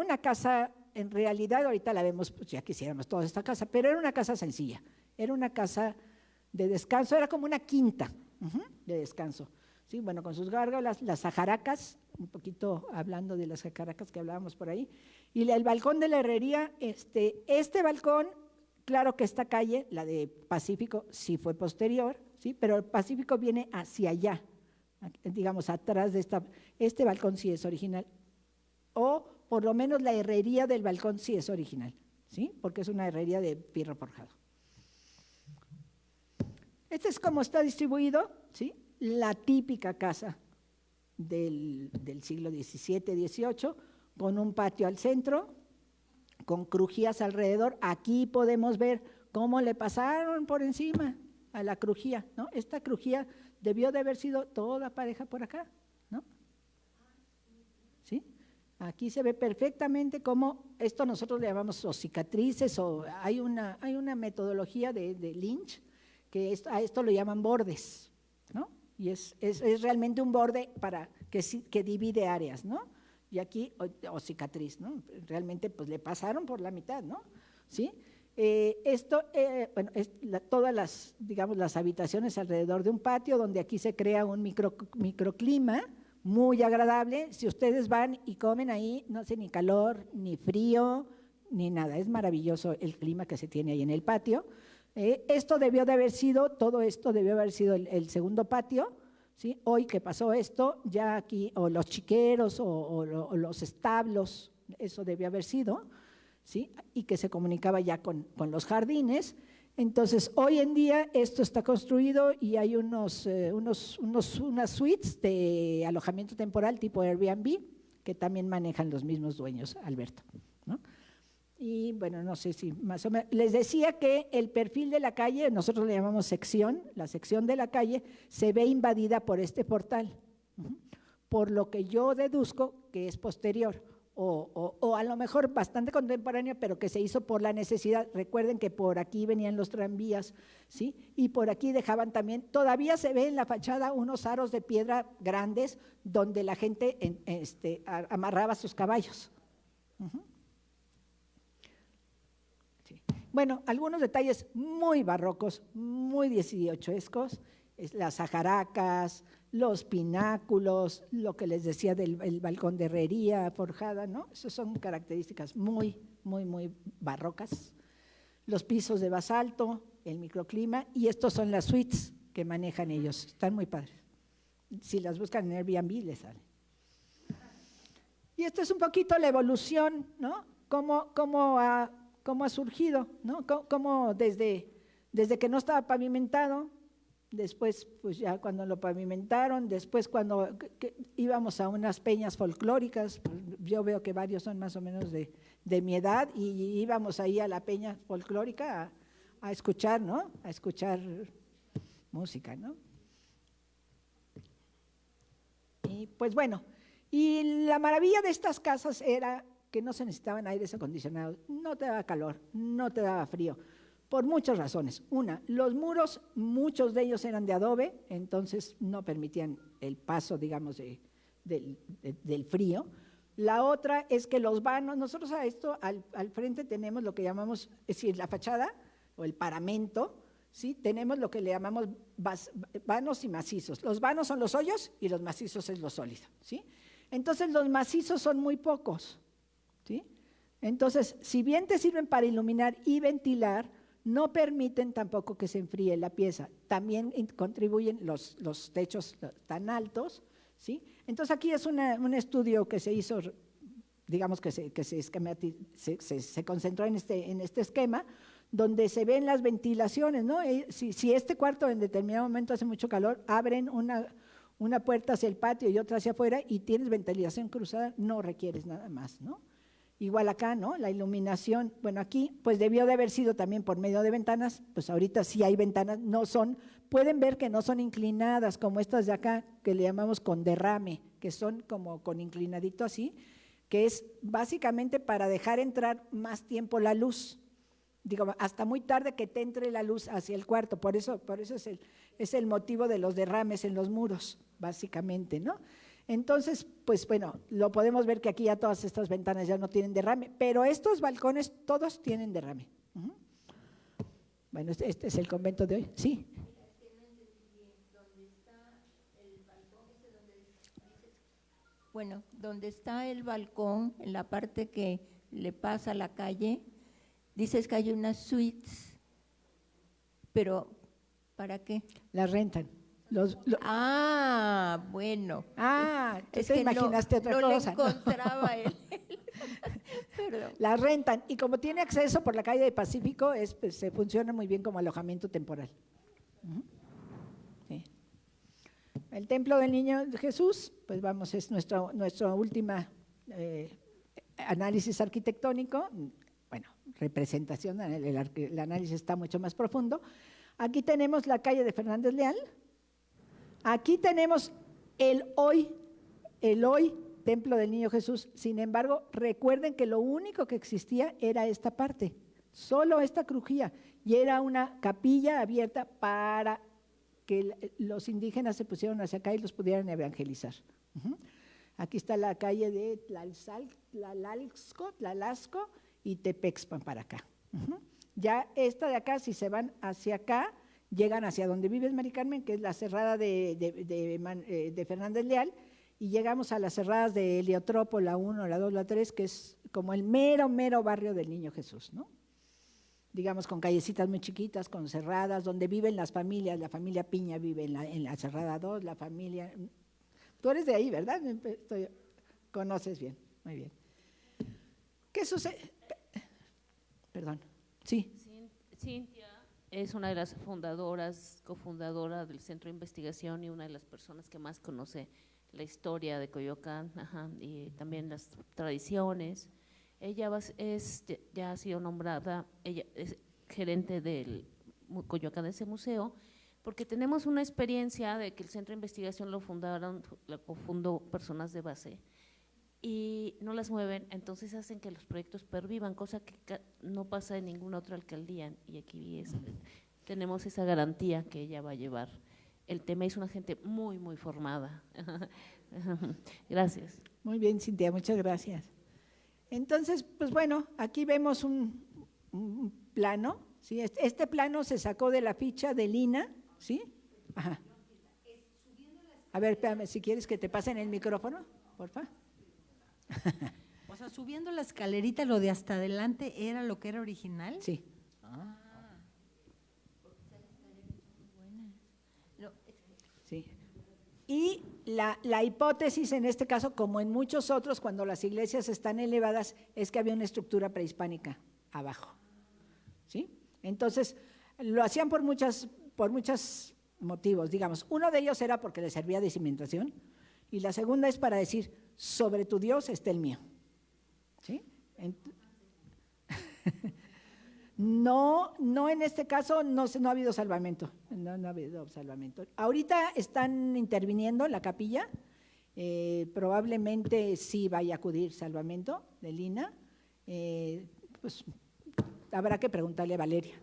en realidad, ahorita la vemos, pues ya quisiéramos toda esta casa, pero era una casa sencilla, era una casa de descanso, era como una quinta de descanso, ¿sí? Bueno, con sus gárgolas, las ajaracas, un poquito hablando de las ajaracas que hablábamos por ahí, y el balcón de la herrería, este balcón, claro que esta calle, la de Pacífico, sí fue posterior, ¿sí? Pero el Pacífico viene hacia allá, digamos atrás de este balcón sí es original, o por lo menos la herrería del balcón sí es original, ¿sí? Porque es una herrería de fierro forjado. Este es como está distribuido, ¿sí? La típica casa del siglo XVII, XVIII, con un patio al centro, con crujías alrededor. Aquí podemos ver cómo le pasaron por encima a la crujía, ¿no? Esta crujía debió de haber sido toda pareja por acá, ¿no? ¿Sí? Aquí se ve perfectamente cómo esto nosotros le llamamos o cicatrices, o hay una metodología de Lynch que a esto lo llaman bordes, ¿no? Y es realmente un borde que divide áreas, ¿no? Y aquí, o cicatriz, ¿no? Realmente pues le pasaron por la mitad, ¿no? ¿Sí? Bueno, todas las, digamos, las habitaciones alrededor de un patio, donde aquí se crea un microclima muy agradable. Si ustedes van y comen ahí, no hace ni calor, ni frío, ni nada. Es maravilloso el clima que se tiene ahí en el patio. Todo esto debió haber sido el segundo patio, ¿sí? Hoy que pasó esto, ya aquí, o los chiqueros o los establos, eso debió haber sido, ¿sí? Y que se comunicaba ya con los jardines. Entonces, hoy en día esto está construido y hay unas suites de alojamiento temporal tipo Airbnb que también manejan los mismos dueños, Alberto, ¿no? Y bueno, no sé si más o menos. Les decía que el perfil de la calle, nosotros le llamamos sección, la sección de la calle se ve invadida por este portal, por lo que yo deduzco que es posterior. O a lo mejor bastante contemporánea, pero que se hizo por la necesidad. Recuerden que por aquí venían los tranvías, ¿sí? Y por aquí dejaban también, todavía se ve en la fachada unos aros de piedra grandes donde la gente amarraba sus caballos. Sí. Bueno, algunos detalles muy barrocos, muy 18escos, las ajaracas, los pináculos, lo que les decía del balcón de herrería forjada, ¿no? Esas son características muy barrocas. Los pisos de basalto, el microclima, y estos son las suites que manejan ellos, están muy padres. Si las buscan en Airbnb les sale. Y esto es un poquito la evolución, ¿no? Cómo ha surgido, ¿no? Cómo desde que no estaba pavimentado, después pues ya cuando lo pavimentaron, después cuando íbamos a unas peñas folclóricas, pues yo veo que varios son más o menos de mi edad, y íbamos ahí a la peña folclórica a escuchar, ¿no? A escuchar música, ¿no? Y pues bueno, y la maravilla de estas casas era que no se necesitaban aires acondicionados, no te daba calor, no te daba frío, por muchas razones. Una, los muros, muchos de ellos eran de adobe, entonces no permitían el paso, digamos, del frío. La otra es que los vanos, nosotros a esto al frente tenemos lo que llamamos, es decir, la fachada o el paramento, ¿sí? Tenemos lo que le llamamos vanos y macizos. Los vanos son los hoyos y los macizos es lo sólido, ¿sí? Entonces los macizos son muy pocos, ¿sí? Entonces, si bien te sirven para iluminar y ventilar, no permiten tampoco que se enfríe la pieza. También contribuyen los techos tan altos, ¿sí? Entonces aquí es un estudio que se hizo, digamos que se concentró en este esquema, donde se ven las ventilaciones, ¿no? Si este cuarto en determinado momento hace mucho calor, abren una puerta hacia el patio y otra hacia afuera y tienes ventilación cruzada, no requieres nada más, ¿no? Igual acá, ¿no? La iluminación, bueno, aquí pues debió de haber sido también por medio de ventanas, pues ahorita sí hay ventanas, pueden ver que no son inclinadas como estas de acá, que le llamamos con derrame, que son como con inclinadito así, que es básicamente para dejar entrar más tiempo la luz, digo, hasta muy tarde que te entre la luz hacia el cuarto, por eso es el motivo de los derrames en los muros, básicamente, ¿no? Entonces, pues bueno, lo podemos ver que aquí ya todas estas ventanas ya no tienen derrame, pero estos balcones todos tienen derrame. Bueno, este es el convento de hoy, sí. Bueno, donde está el balcón, en la parte que le pasa a la calle, dices que hay unas suites, pero ¿para qué? Las rentan. Bueno. Es que imaginaste otra cosa. No le encontraba él. Perdón. Las rentan, y como tiene acceso por la calle de Pacífico, pues, se funciona muy bien como alojamiento temporal. Sí. El Templo del Niño Jesús, pues vamos, es nuestra última análisis arquitectónico, bueno, representación, el análisis está mucho más profundo. Aquí tenemos la calle de Fernández Leal. Aquí tenemos el hoy Templo del Niño Jesús. Sin embargo, recuerden que lo único que existía era esta parte, solo esta crujía, y era una capilla abierta para los indígenas se pusieron hacia acá y los pudieran evangelizar. Aquí está la calle de Tlalasco y Tepexpan para acá. Ya esta de acá, si se van hacia acá, llegan hacia donde vives, Mari Carmen, que es la cerrada de Fernández Leal, y llegamos a las cerradas de Heliotropo, la 1, la 2, la 3, que es como el mero barrio del Niño Jesús, ¿no? Digamos, con callecitas muy chiquitas, con cerradas, donde viven las familias. La familia Piña vive en la cerrada 2, la familia… Tú eres de ahí, ¿verdad? Conoces bien, muy bien. ¿Qué sucede? Perdón, sí. Cintia es una de las cofundadora del Centro de Investigación y una de las personas que más conoce la historia de Coyoacán, y también las tradiciones. Ella ya ha sido nombrada, ella es gerente del Coyoacanense Museo, porque tenemos una experiencia de que el Centro de Investigación lo cofundó personas de base y no las mueven, entonces hacen que los proyectos pervivan, cosa que no pasa en ninguna otra alcaldía, y aquí tenemos esa garantía que ella va a llevar. El tema es una gente muy formada. Gracias. Muy bien, Cintia, muchas gracias. Entonces, pues bueno, aquí vemos un plano, ¿sí? Este plano se sacó de la ficha de Lina, ¿sí? Ajá. A ver, espérame, si quieres que te pasen el micrófono, porfa. O sea, subiendo la escalerita, lo de hasta adelante era lo que era original. Sí. Sí. Y la hipótesis en este caso, como en muchos otros, cuando las iglesias están elevadas, es que había una estructura prehispánica abajo, ¿sí? Entonces, lo hacían por muchos motivos, digamos. Uno de ellos era porque les servía de cimentación, y la segunda es para decir, sobre tu Dios está el mío, ¿sí? No, en este caso no ha habido salvamento, no ha habido salvamento. Ahorita están interviniendo en la capilla, probablemente sí vaya a acudir salvamento de Lina, pues habrá que preguntarle a Valeria.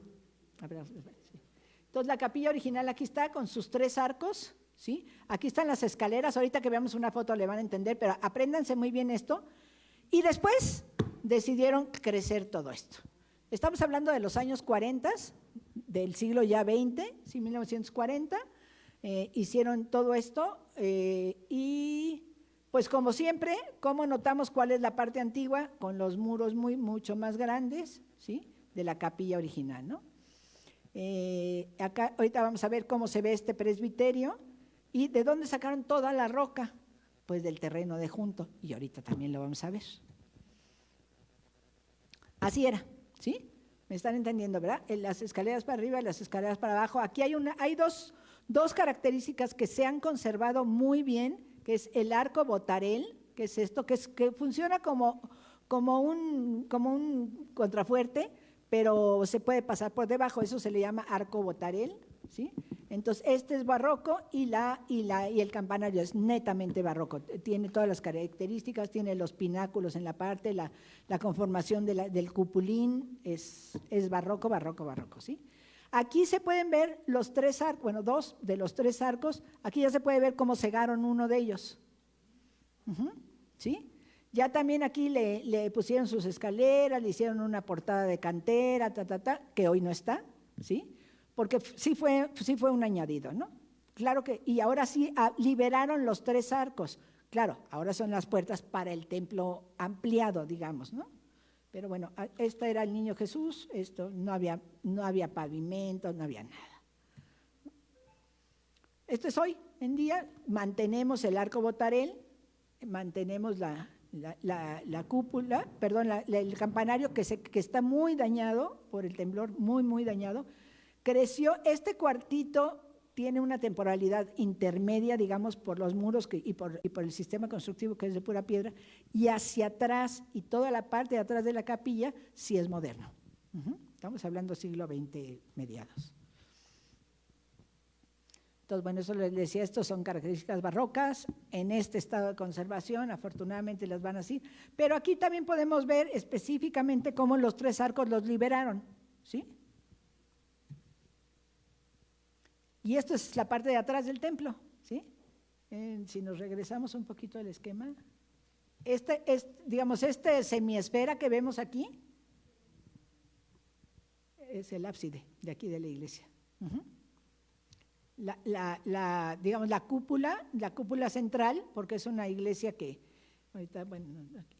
Entonces la capilla original aquí está con sus 3 arcos, ¿sí? Aquí están las escaleras, ahorita que veamos una foto le van a entender, pero apréndanse muy bien esto. Y después decidieron crecer todo esto. Estamos hablando de los años 40, del siglo ya 20, sí, 1940, hicieron todo esto y pues como siempre, ¿cómo notamos cuál es la parte antigua? Con los muros mucho más grandes, ¿sí? De la capilla original, ¿no? Acá ahorita vamos a ver cómo se ve este presbiterio y de dónde sacaron toda la roca, pues del terreno de junto, y ahorita también lo vamos a ver. Así era. ¿Sí? ¿Me están entendiendo, verdad? En las escaleras para arriba y las escaleras para abajo. Aquí hay dos características que se han conservado muy bien, que es el arco botarel, que es esto, que funciona como un contrafuerte, pero se puede pasar por debajo, eso se le llama arco botarel, ¿sí? Entonces, este es barroco y el campanario es netamente barroco. Tiene todas las características, tiene los pináculos en la parte, la conformación del cupulín es barroco, ¿sí? Aquí se pueden ver los 3 arcos, bueno, 2 de los 3 arcos. Aquí ya se puede ver cómo cegaron uno de ellos, ¿sí? Ya también aquí le pusieron sus escaleras, le hicieron una portada de cantera, que hoy no está, ¿sí? Porque sí fue un añadido, ¿no? Claro que, y ahora sí liberaron los 3 arcos. Claro, ahora son las puertas para el templo ampliado, digamos, ¿no? Pero bueno, este era el Niño Jesús, esto no había pavimento, no había nada. Esto es hoy en día, mantenemos el arco botarel, mantenemos la cúpula, perdón, el campanario que está muy dañado por el temblor, muy dañado. Creció, este cuartito tiene una temporalidad intermedia, digamos, por los muros y por el sistema constructivo que es de pura piedra, y hacia atrás, y toda la parte de atrás de la capilla, sí es moderno. Estamos hablando siglo XX mediados. Entonces, bueno, eso les decía, estos son características barrocas, en este estado de conservación, afortunadamente las van así, pero aquí también podemos ver específicamente cómo los 3 arcos los liberaron, ¿sí? Y esto es la parte de atrás del templo, ¿sí? Si nos regresamos un poquito al esquema, digamos, semiesfera que vemos aquí es el ábside de aquí de la iglesia. Uh-huh. Digamos, la cúpula central, porque es una iglesia que, ahorita, bueno, aquí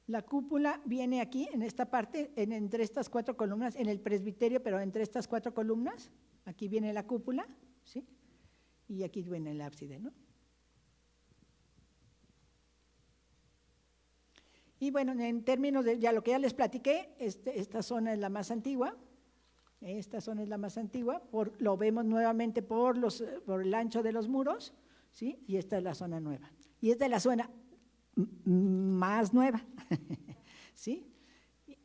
la cúpula viene aquí, en esta parte, entre estas 4 columnas, en el presbiterio, pero entre estas 4 columnas, aquí viene la cúpula, ¿sí? Y aquí viene el ábside, ¿no? Y bueno, en términos de ya lo que ya les platiqué, esta zona es la más antigua. Esta zona es la más antigua, lo vemos nuevamente por el ancho de los muros, ¿sí? Y esta es la zona nueva. Y esta es la zona más nueva, ¿sí?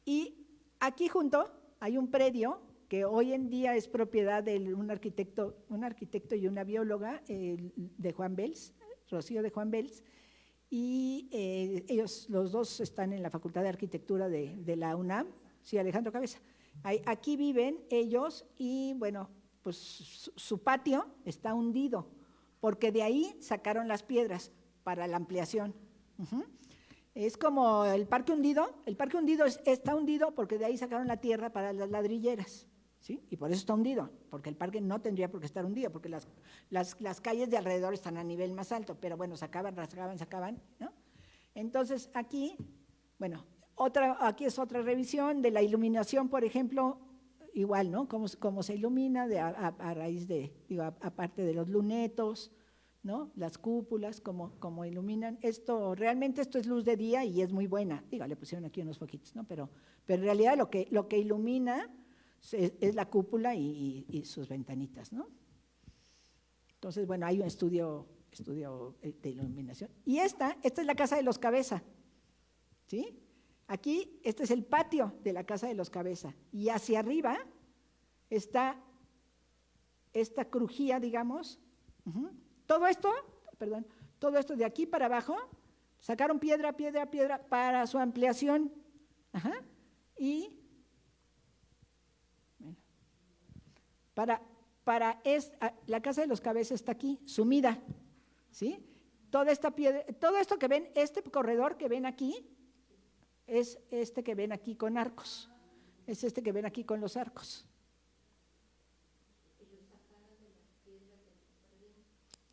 Y aquí junto hay un predio que hoy en día es propiedad de un arquitecto y una bióloga de Juan Bels, Rocío de Juan Bels, y ellos los dos están en la Facultad de Arquitectura de la UNAM, sí, Alejandro Cabeza. Aquí viven ellos y bueno, pues su patio está hundido, porque de ahí sacaron las piedras para la ampliación. Uh-huh. Es como el parque hundido está hundido porque de ahí sacaron la tierra para las ladrilleras, ¿sí? Y por eso está hundido, porque el parque no tendría por qué estar hundido, porque las calles de alrededor están a nivel más alto, pero bueno, sacaban, ¿no? Entonces aquí, bueno, aquí es otra revisión de la iluminación, por ejemplo, igual, ¿no? Cómo se ilumina a raíz de, aparte de los lunetos, ¿no? Las cúpulas, cómo iluminan. Realmente esto es luz de día y es muy buena. Le pusieron aquí unos foquitos, ¿no? Pero en realidad lo que ilumina es la cúpula y sus ventanitas, ¿no? Entonces, bueno, hay un estudio de iluminación. Y esta es la casa de los Cabeza, ¿sí? Aquí, este es el patio de la casa de los Cabeza, y hacia arriba está esta crujía, digamos. Uh-huh. Todo esto de aquí para abajo, sacaron piedra para su ampliación. Ajá. Y bueno, la casa de los Cabeza está aquí, sumida, ¿sí? Toda esta piedra, todo esto que ven, este corredor que ven aquí, es este que ven aquí con arcos, es este que ven aquí con los arcos.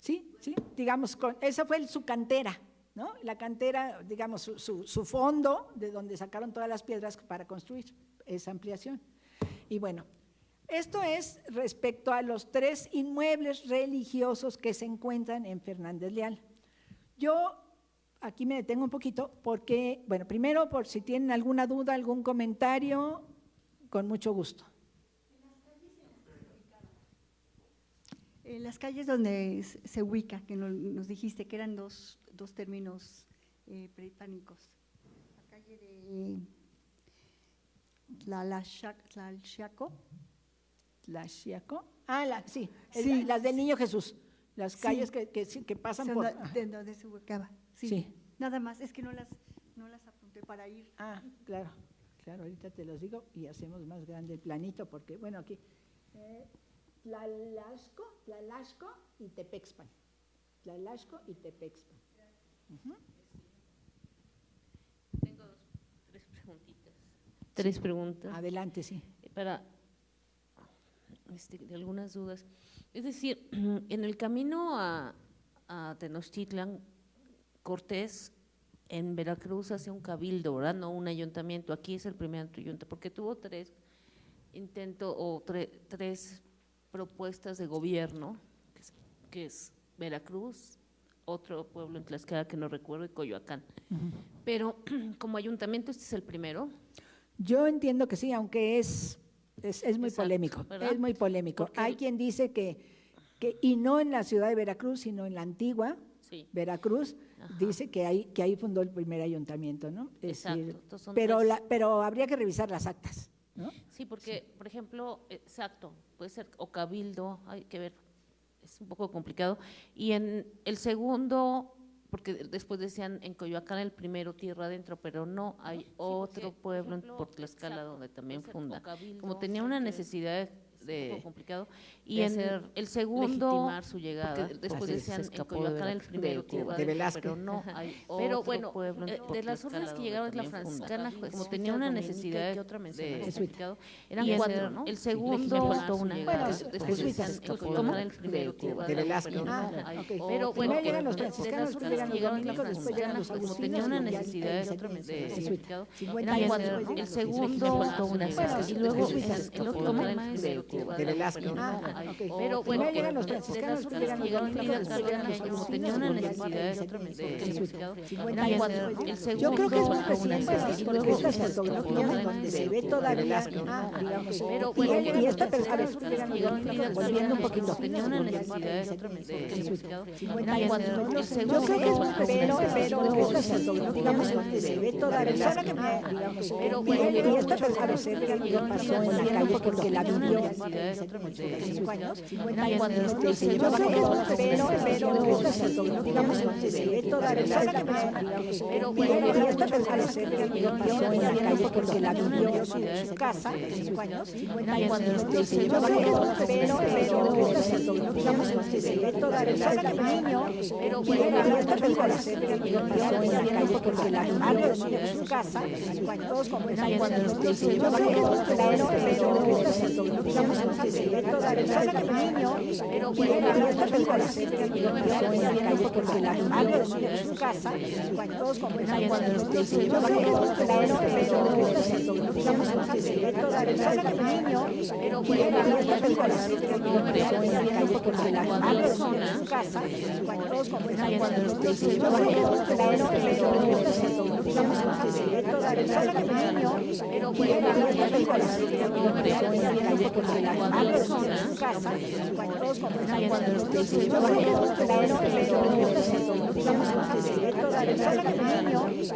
Sí, digamos, esa fue su cantera, ¿no? La cantera, digamos, su fondo, de donde sacaron todas las piedras para construir esa ampliación. Y bueno, esto es respecto a los 3 inmuebles religiosos que se encuentran en Fernández Leal. Yo aquí me detengo un poquito porque, bueno, primero, por si tienen alguna duda, algún comentario, con mucho gusto. En las calles donde se ubica, que nos dijiste que eran dos términos prehispánicos. La calle de Tlalxiaco. Sí, las del Niño Jesús, las calles que pasan por… De donde se ubicaba. Sí. Nada más, es que no las apunté para ir. Claro, ahorita te los digo y hacemos más grande el planito, porque, bueno, aquí… Tlalasco y Tepexpan. Uh-huh. Tengo 3 preguntitas. 3 preguntas. Adelante, sí. Para de algunas dudas. Es decir, en el camino a Tenochtitlan, Cortés en Veracruz hace un cabildo, ¿verdad? No un ayuntamiento. Aquí es el primer ayuntamiento, porque tuvo 3 intentos o 3 propuestas de gobierno, que es Veracruz, otro pueblo en Tlaxcala que no recuerdo, y Coyoacán. Uh-huh. Pero como ayuntamiento, ¿este es el primero? Yo entiendo que sí, aunque es muy polémico, ¿verdad? Es muy polémico. Porque hay quien dice y no en la ciudad de Veracruz, sino en la antigua Veracruz, dice que ahí fundó el primer ayuntamiento, ¿no? Exacto. Pero habría que revisar las actas, ¿no? Sí, porque, por ejemplo, puede ser o cabildo, hay que ver, es un poco complicado. Y en el segundo, porque después decían en Coyoacán el primero tierra adentro, pero no, hay otro pueblo por Tlaxcala donde también funda. Como tenía una necesidad poco complicado. Y el segundo, legitimar su llegada, después decían en Coyoacán el primero que de Velázquez. pero no hay pero bueno, de las órdenes que llegaron es la franciscana, como tenía una necesidad de complicado, eran 4, ¿no? El segundo, después decían en Coyoacán el primero que de Velázquez. pero bueno, primero llegan los de las franciscanos, órdenes llegan que los llegaron es la dominicos, después llegan los franciscana, como agustinos, tenía una y ya necesidad de jesuita. 50 años, ¿no? El segundo, y luego de Velázquez. pero bueno, primero llegan los franciscanos, de las llegan los órdenes que llegaron dominicos, después llegan los como agustinos, tenía una y ya necesidad jesuita. el segundo, Yo creo que es muy reciente, y porque luego estas fotografías donde se ve todavía, digamos, pero y bueno, y esta persona de las órdenes que llegaron volviendo un poquito. tenía una necesidad de Yo creo que es muy estas fotografías donde se ve todavía, digamos, y esta persona se ve que pasó en la calle porque la vivió hace 5 años, 50 años, yo creo que es pero estas fotografías donde se ve todavía, digamos, y esta persona se ve que pasó en la calle porque la vivió en su casa hace 5 años, 50 años, yo creo que es pero estas fotografías donde se ve todavía niño, y esta persona se ve que pasó en la calle porque la vivió en su casa hace 5 años, como es años, yo creo que es pero estas fotografías donde se ve todavía niño, y esta persona se ve que pasó en la calle porque la vivió en su casa hace 5 años, como es años, yo creo que es pero estas fotografías donde se ve todavía niño, y esta persona se ve que pasó en la calle porque la vivió en su casa hace 5 años, como es años, yo creo que es pero estas fotografías donde se ve todavía niño, y esta persona se ve que pasó en la calle porque la vivió en su casa hace 5 años, como es años, yo creo que es pero estas fotografías donde se ve todavía niño, y esta persona se ve que pasó en la calle porque la vivió en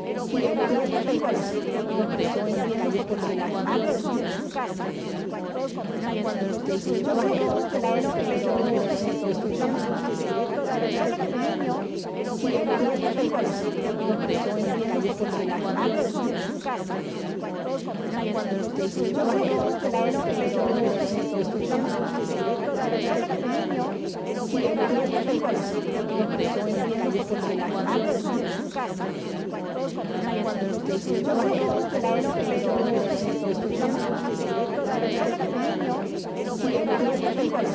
su casa hace 5 años, como es años, yo creo que es pero estas fotografías donde se ve todavía niño, y esta persona se ve que pasó en la calle porque la vivió en su casa hace 5 años, como es años, yo creo que es pero estas fotografías donde se ve todavía niño, y esta persona se ve que pasó en la calle porque la vivió en su casa hace 5 años, como es años, yo creo que es pero estas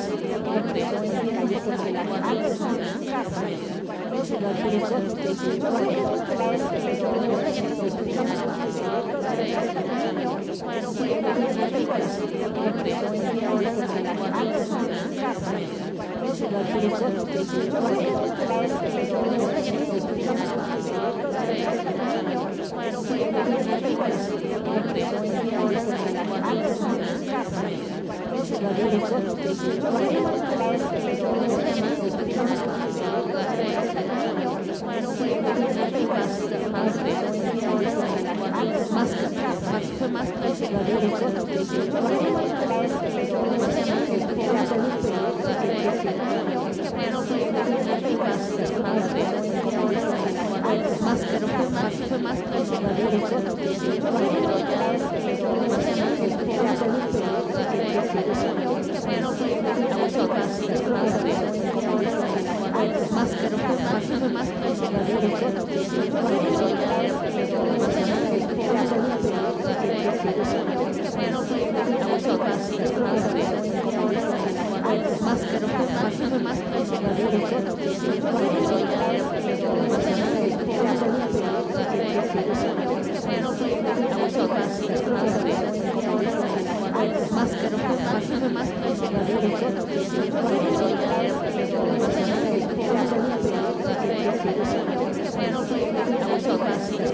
fotografías donde se ve todavía niño, y esta persona se ve que pasó en la calle porque la vivió en su casa hace 5 años, yo creo que es más